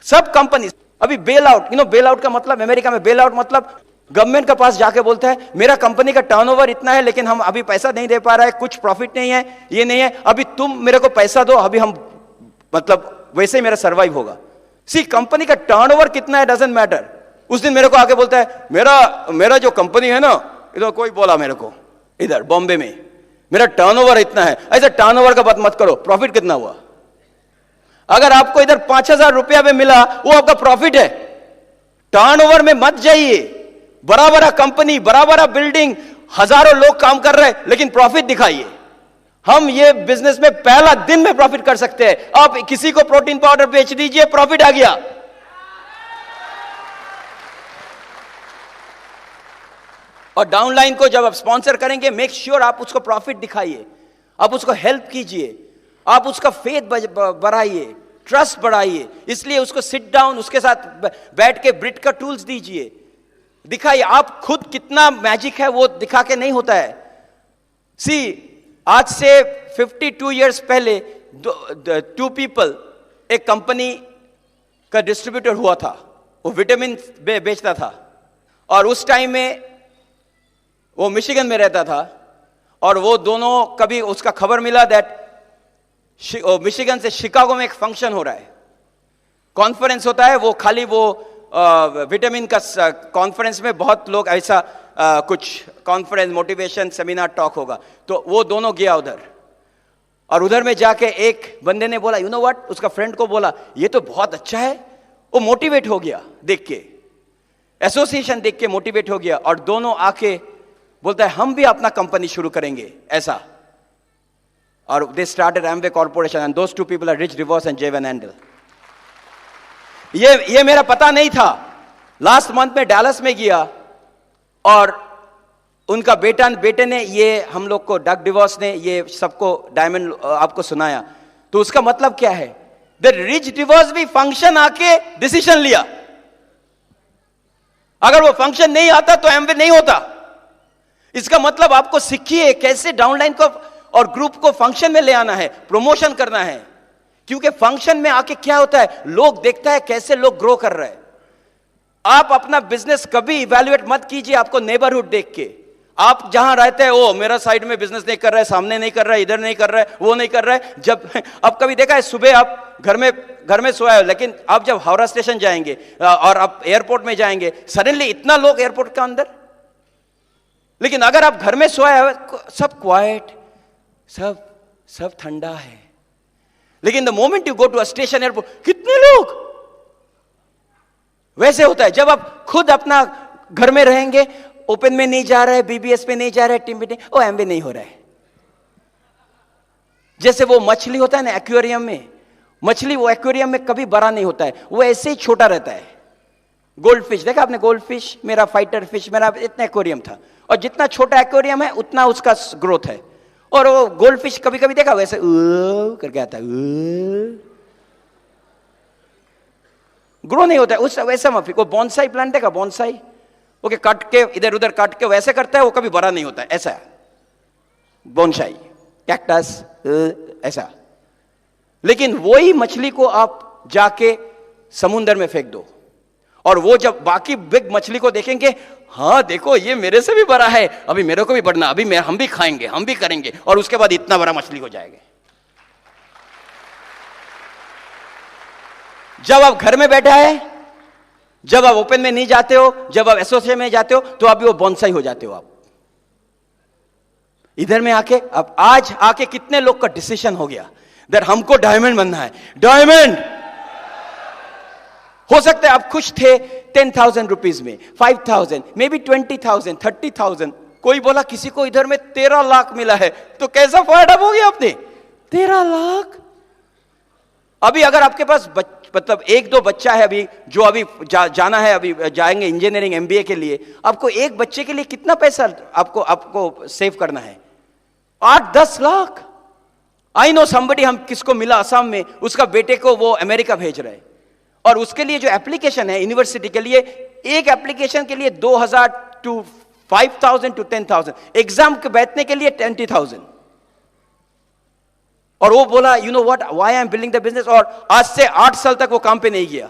सब कंपनी अभी बेल आउट, बेल आउट का मतलब, अमेरिका में बेल आउट मतलब गवर्नमेंट के पास जाके बोलता है मेरा कंपनी का टर्नओवर इतना है, लेकिन हम अभी पैसा नहीं दे पा रहा है, कुछ प्रॉफिट नहीं है, ये नहीं है, अभी तुम मेरे को पैसा दो, अभी हम मतलब वैसे ही मेरा सर्वाइव होगा। सी, कंपनी का टर्नओवर कितना है डजंट मैटर। उस दिन मेरे को आके बोलता है मेरा जो कंपनी है ना, इधर कोई बोला मेरे को, इधर बॉम्बे में मेरा टर्नओवर इतना है। ऐसा टर्नओवर का बात मत करो, प्रॉफिट कितना हुआ? अगर आपको इधर 5,000 रुपया में मिला, वो आपका प्रॉफिट है। टर्नओवर में मत जाइए। बड़ा बड़ा कंपनी, बड़ा बड़ा बिल्डिंग, हजारों लोग काम कर रहे हैं, लेकिन प्रॉफिट दिखाइए। हम ये बिजनेस में पहला दिन में प्रॉफिट कर सकते हैं। आप किसी को प्रोटीन पाउडर बेच दीजिए, प्रॉफिट आ गया। और डाउनलाइन को जब आप स्पॉन्सर करेंगे, मेक श्योर आप उसको प्रॉफिट दिखाइए, आप उसको हेल्प कीजिए, आप उसका फेथ बढ़ाइए, ट्रस्ट बढ़ाइए। इसलिए उसको सिट डाउन, उसके साथ बैठ के ब्रिट का टूल्स दीजिए, दिखाइए। आप खुद कितना मैजिक है वो दिखा के नहीं होता है। सी, आज से 52 इयर्स पहले 2 पीपल एक कंपनी का डिस्ट्रीब्यूटर हुआ था, वो विटामिन बेचता था, और उस टाइम में वो मिशिगन में रहता था, और वो दोनों कभी उसका खबर मिला दैट मिशिगन से शिकागो में एक फंक्शन हो रहा है, कॉन्फ्रेंस होता है, वो खाली वो विटामिन का कॉन्फ्रेंस में बहुत लोग ऐसा कुछ कॉन्फ्रेंस मोटिवेशन सेमिनार टॉक होगा, तो वो दोनों गया उधर, और उधर में जाके एक बंदे ने बोला, यू नो व्हाट, उसका फ्रेंड को बोला ये तो बहुत अच्छा है, वो मोटिवेट हो गया देख के, एसोसिएशन देख के मोटिवेट हो गया, और दोनों आके बोलता है हम भी अपना कंपनी शुरू करेंगे ऐसा, और they started Amway corporation, and those two people are Rich DeVos and Jay Van Andel. ये मेरा पता नहीं था, लास्ट मंथ में डैलस में गया, और उनका बेटे ने ये हम लोग को, डग डिवोर्स ने ये सबको डायमंड आपको सुनाया, तो उसका मतलब क्या है, द रिच डिवोर्स भी फंक्शन आके डिसीजन लिया, अगर वो फंक्शन नहीं आता तो एमवे नहीं होता। इसका मतलब आपको सीखिए कैसे डाउनलाइन को और ग्रुप को फंक्शन में ले आना है, प्रमोशन करना है, क्योंकि फंक्शन में आके क्या होता है, लोग देखता है कैसे लोग ग्रो कर रहे हैं। आप अपना बिजनेस कभी इवैल्यूएट मत कीजिए आपको नेबरहुड देख के, आप जहां रहते हैं ओ मेरा साइड में बिजनेस नहीं कर रहा है, सामने नहीं कर रहा है, इधर नहीं कर रहा है, वो नहीं कर रहा है। जब अब कभी देखा है सुबह आप घर में सोया हो, लेकिन आप जब हावड़ा स्टेशन जाएंगे और आप एयरपोर्ट में जाएंगे, सडनली इतना लोग एयरपोर्ट के अंदर, लेकिन अगर आप घर में सोया हो सब क्वाइट, सब ठंडा है, लेकिन the moment you go to a station airport, कितने लोग। वैसे होता है जब आप खुद अपना घर में रहेंगे, ओपन में नहीं जा रहा है, बीबीएस पे नहीं जा रहा है, टीम मीटिंग, ओ एमवे नहीं हो रहा है। जैसे वो मछली होता है ना एक्वेरियम में, मछली वो एक्वेरियम में कभी बड़ा नहीं होता है, वो ऐसे ही छोटा रहता है। गोल्ड फिश देखा आपने, गोल्ड फिश, मेरा फाइटर फिश, मेरा इतना एक्वेरियम था, और जितना छोटा एक्वेरियम है उतना उसका ग्रोथ है, और वो गोल्ड फिश कभी कभी देखा वैसे करके आता है, ग्रो नहीं होता है उस वैसा मफी। वो बॉन्साई प्लांट देखा, बॉन्साई ओके, काट के इधर उधर काट के वैसे करता है, वो कभी बड़ा नहीं होता है, ऐसा बॉन्साई कैक्टस ऐसा। लेकिन वही मछली को आप जाके समुंदर में फेंक दो, और वो जब बाकी बिग मछली को देखेंगे, हाँ देखो ये मेरे से भी बड़ा है, अभी मेरे को भी बढ़ना, अभी हम भी खाएंगे, हम भी करेंगे, और उसके बाद इतना बड़ा मछली हो जाएगा। जब आप घर में बैठा है, जब आप ओपन में नहीं जाते हो, जब आप एसोसिएशन में जाते हो, तो अभी वो बॉन्साई हो जाते हो आप। इधर में आके अब आज आके कितने लोग का डिसीजन हो गया, दर हमको डायमंड बनना है, डायमंड। हो सकता है आप खुश थे 10,000 रुपीज में, 5,000, मे बी 20,000, 30,000, कोई बोला किसी को इधर में 13 लाख मिला है, तो कैसा फायदा हो गया आपने, 13 लाख। अभी अगर आपके पास मतलब एक दो बच्चा है अभी जो अभी जाना है, अभी जाएंगे इंजीनियरिंग एमबीए के लिए, आपको एक बच्चे के लिए कितना पैसा आपको सेव करना है, 8-10 लाख। आई नो समबडी, हम किसको मिला असम में, उसका बेटे को वो अमेरिका भेज रहे हैं, और उसके लिए जो एप्लीकेशन है यूनिवर्सिटी के लिए, एक एप्लीकेशन के लिए 2,000 to 5,000 to 10,000, एग्जाम के बैठने के लिए 20,000। और वो बोला you know what, why I am building the business, और आज से 8 साल तक वो काम पे नहीं गया,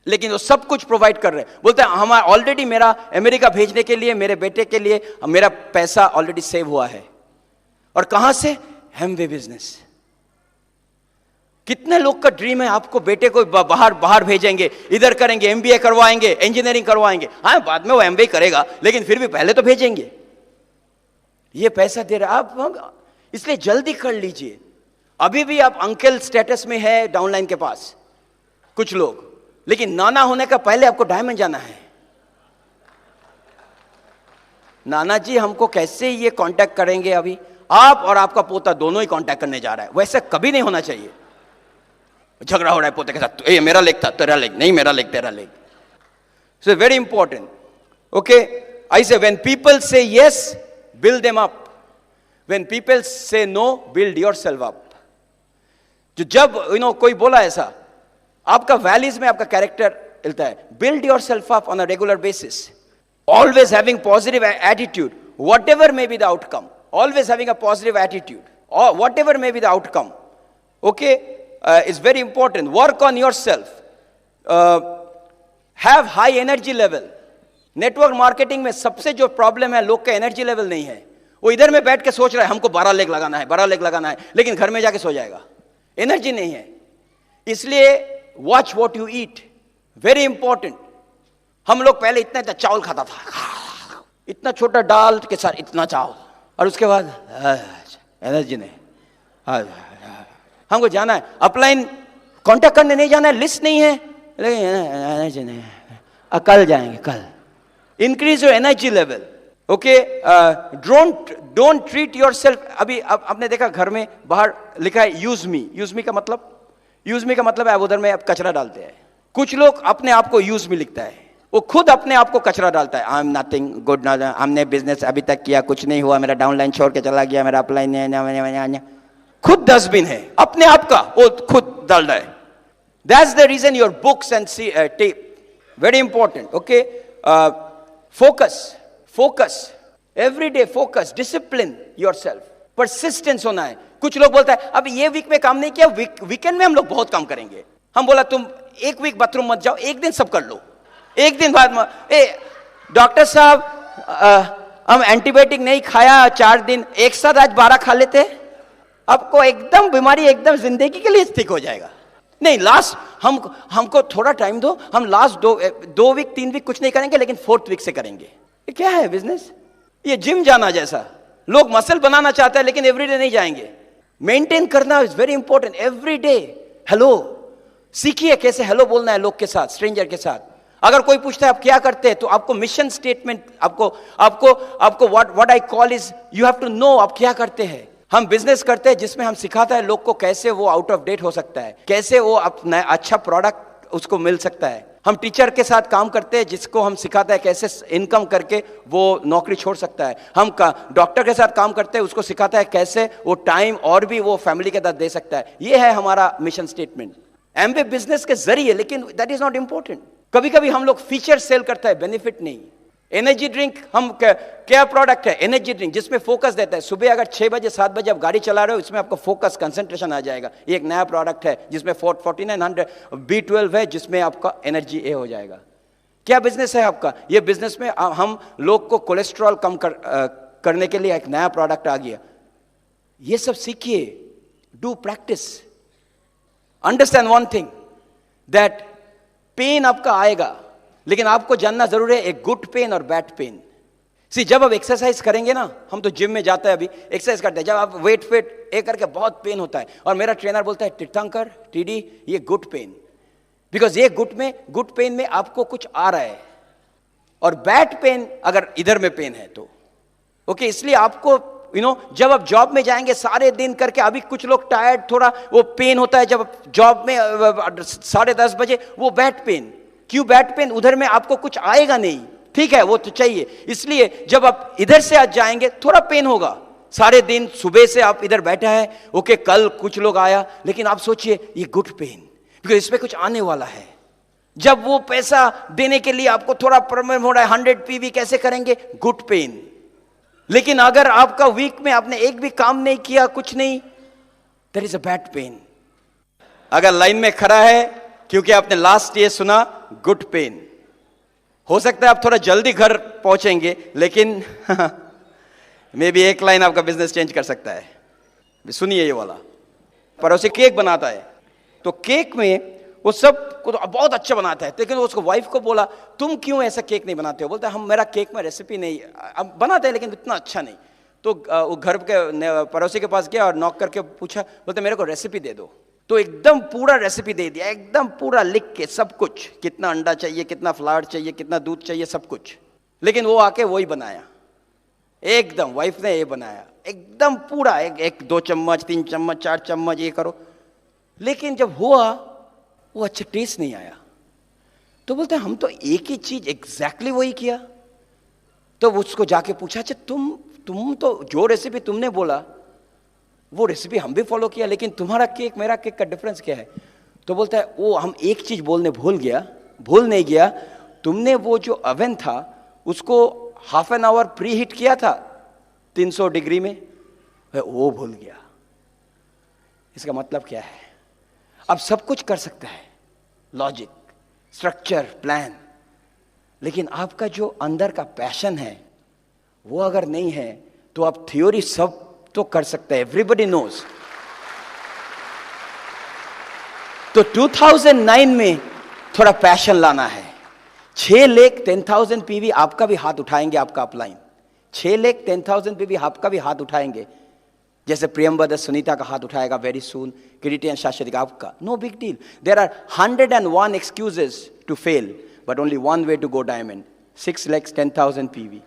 लेकिन वो सब कुछ प्रोवाइड कर रहे हैं। बोलते हैं हमारा ऑलरेडी, मेरा अमेरिका भेजने के लिए, मेरे बेटे के लिए मेरा पैसा ऑलरेडी सेव हुआ है। और कहां से, एमवे बिजनेस। कितने लोग का ड्रीम है आपको बेटे को बाहर भेजेंगे, इधर करेंगे, एमबीए करवाएंगे, इंजीनियरिंग करवाएंगे, हाँ बाद में वो एमबीए करेगा, लेकिन फिर भी पहले तो भेजेंगे। ये पैसा दे रहे आप, इसलिए जल्दी कर लीजिए। अभी भी आप अंकल स्टेटस में है डाउनलाइन के पास कुछ लोग, लेकिन नाना होने का पहले आपको डायमंड जाना है। नाना जी हमको कैसे ये कांटेक्ट करेंगे, अभी आप और आपका पोता दोनों ही कांटेक्ट करने जा रहा है, वैसे कभी नहीं होना चाहिए। झगड़ा हो रहा है पोते के साथ, ये मेरा लेग था, तेरा लेग नहीं, मेरा लेग तेरा leg. So very important, okay. I say when people say yes, build them up, when people say no, build yourself up. जब कोई बोला ऐसा, आपका वैल्यूज में आपका कैरेक्टर मिलता है। Build yourself up on a regular basis, always having positive attitude, what ever may be the outcome, always having a positive attitude, or whatever may be the outcome, okay, is very important. Work on yourself, have high energy level. Network marketing में सबसे जो problem है, लोग का energy level नहीं है, वो इधर में बैठ के सोच रहा है हमको 12 लेग लगाना है, 12 लेग लगाना है, लेकिन घर में जाके सो जाएगा, एनर्जी नहीं है। इसलिए watch what you eat, very important. हम लोग पहले इतना इतना चावल खाता था, इतना छोटा दाल के साथ इतना चावल, और उसके बाद एनर्जी नहीं। हमको जाना है अपलाइन, कांटेक्ट करने नहीं जाना है, लिस्ट नहीं है, लेकिन एनर्जी नहीं है। कल जाएंगे, कल। Increase your energy level, okay. Don't treat your self. अभी आपने देखा घर में बाहर लिखा है यूज मी। यूज मी का मतलब है उधर में आप कचरा डालते हैं। कुछ लोग अपने आप को यूज मी लिखता है, वो खुद अपने आप को कचरा डालता है। आई एम नथिंग गुड, हमने बिजनेस अभी तक किया, कुछ नहीं हुआ, मेरा डाउनलाइन छोड़ के चला गया, मेरा अपलाइन। खुद डस्टबिन है अपने आप का, वो खुद डाल रहा है। That's the reason your books and tape very important, okay. Focus every day, focus, discipline yourself, persistence होना है। कुछ लोग बोलता है अब ये वीक में काम नहीं किया, वीकेंड में हम लोग बहुत काम करेंगे। हम बोला तुम एक वीक बाथरूम मत जाओ, एक दिन सब कर लो, एक दिन बाद में डॉक्टर साहब हम एंटीबायोटिक नहीं खाया 4 दिन, एक साथ आज 12 खा लेते, आपको एकदम बीमारी एकदम जिंदगी के लिए ठीक हो जाएगा। नहीं, लास्ट हमको थोड़ा टाइम दो, हम लास्ट 2 वीक 3 वीक कुछ नहीं करेंगे, लेकिन 4th वीक से करेंगे। ये क्या है बिजनेस? ये जिम जाना जैसा। लोग मसल बनाना चाहते हैं लेकिन एवरीडे नहीं जाएंगे। मेंटेन करना is very important. Everyday hello सीखिए, कैसे हेलो बोलना है लोग के साथ, स्ट्रेंजर के साथ। अगर कोई पूछता है आप क्या करते हैं, तो आपको मिशन स्टेटमेंट, आपको what I call is you have to know आप क्या करते हैं। हम बिजनेस करते हैं जिसमें हम सिखाता है लोग को कैसे वो आउट ऑफ डेट हो सकता है, कैसे वो अपना अच्छा प्रोडक्ट उसको मिल सकता है। हम टीचर के साथ काम करते हैं जिसको हम सिखाता है कैसे इनकम करके वो नौकरी छोड़ सकता है। हम डॉक्टर के साथ काम करते हैं, उसको सिखाता है कैसे वो टाइम और भी वो फैमिली के साथ दे सकता है। ये है हमारा मिशन स्टेटमेंट। एमवे बिजनेस के जरिए, लेकिन दैट इज नॉट इंपॉर्टेंट। कभी कभी हम लोग फीचर सेल करता है, बेनिफिट नहीं। एनर्जी ड्रिंक, हम क्या प्रोडक्ट है? एनर्जी ड्रिंक, जिसमें फोकस देता है। सुबह अगर 6 बजे 7 बजे आप गाड़ी चला रहे हो, इसमें आपको फोकस, कंसंट्रेशन आ जाएगा। ये एक नया प्रोडक्ट है जिसमें 4900 B12 है, जिसमें आपका एनर्जी ए हो जाएगा। क्या बिजनेस है आपका? ये बिजनेस में हम लोग को कोलेस्ट्रॉल कम करने के लिए एक नया प्रोडक्ट आ गया। ये सब सीखिए, do practice. Understand one thing, that pain आपका आएगा, लेकिन आपको जानना जरूर है एक गुड पेन और बैड पेन। जब आप एक्सरसाइज करेंगे ना, हम तो जिम में जाते हैं, अभी एक्सरसाइज करते हैं, जब आप वेट करके बहुत पेन होता है, और मेरा ट्रेनर बोलता है तीर्थंकर टीडी ये गुड पेन, बिकॉज ये गुड पेन में आपको कुछ आ रहा है, और बैड पेन अगर इधर में पेन है तो ओके। इसलिए आपको जब आप जॉब में जाएंगे सारे दिन करके, अभी कुछ लोग टायर्ड, थोड़ा वो पेन होता है जब जॉब में 10:30 बजे, वो बैड पेन। क्यों बैड पेन? उधर में आपको कुछ आएगा नहीं, ठीक है, वो तो चाहिए। इसलिए जब आप इधर से आज जाएंगे थोड़ा पेन होगा। सारे दिन सुबह से आप इधर बैठा है, ओके, कल कुछ लोग आया, लेकिन आप सोचिए ये गुड पेन, बिकॉज इसमें कुछ आने वाला है। जब वो पैसा देने के लिए आपको थोड़ा प्रॉब्लम हो रहा है, 100 PV कैसे करेंगे? Good pain. लेकिन अगर आपका वीक में आपने एक भी काम नहीं किया, कुछ नहीं, that is a bad pain. अगर लाइन में खड़ा है क्योंकि आपने लास्ट ये सुना, गुड पेन। हो सकता है आप थोड़ा जल्दी घर पहुंचेंगे, लेकिन मे बी एक लाइन आपका बिजनेस चेंज कर सकता है। सुनिए ये वाला। पड़ोसी केक बनाता है, तो केक में वो सब को तो बहुत अच्छा बनाता है, लेकिन उसको वाइफ को बोला तुम क्यों ऐसा केक नहीं बनाते हो? बोलता है हम, मेरा केक में रेसिपी नहीं, अब बनाते हैं लेकिन इतना अच्छा नहीं। तो वो घर के पड़ोसी के पास गया और नॉक करके पूछा, बोलते मेरे को रेसिपी दे दो। तो एकदम पूरा रेसिपी दे दिया, एकदम पूरा लिख के सब कुछ, कितना अंडा चाहिए, कितना फ्लावर चाहिए, कितना दूध चाहिए, सब कुछ। लेकिन वो आके वही बनाया, एकदम वाइफ ने ये बनाया, एकदम पूरा, 1-2 चम्मच 3 चम्मच 4 चम्मच ये करो। लेकिन जब हुआ वो अच्छा टेस्ट नहीं आया। तो बोलते हैं हम तो एक ही चीज एग्जैक्टली वही किया। तो उसको जाके पूछा, अच्छा तुम तो जो रेसिपी तुमने बोला वो रेसिपी हम भी फॉलो किया, लेकिन तुम्हारा केक मेरा केक का डिफरेंस क्या है? तो बोलता है वो हम एक चीज बोलने भूल नहीं गया, तुमने वो जो ओवन था उसको half an hour pre heat किया था 300 डिग्री में, वो भूल गया। इसका मतलब क्या है? अब सब कुछ कर सकता है, लॉजिक, स्ट्रक्चर, प्लान, लेकिन आपका जो अंदर का पैशन है वो अगर नहीं है तो आप थ्योरी सब तो कर सकते हैं, एवरीबडी नोज। तो 2009 में थोड़ा पैशन लाना है। 6,10,000 पीवी आपका भी हाथ उठाएंगे, आपका अपलाइन 6,10,000 पीवी आपका भी हाथ उठाएंगे, जैसे प्रियंवदा सुनीता का हाथ उठाएगा very soon, Kiriti and Shashwati का आपका, no big deal. There are 101 excuses to fail, but only one way to go diamond, 6,10,000 PV.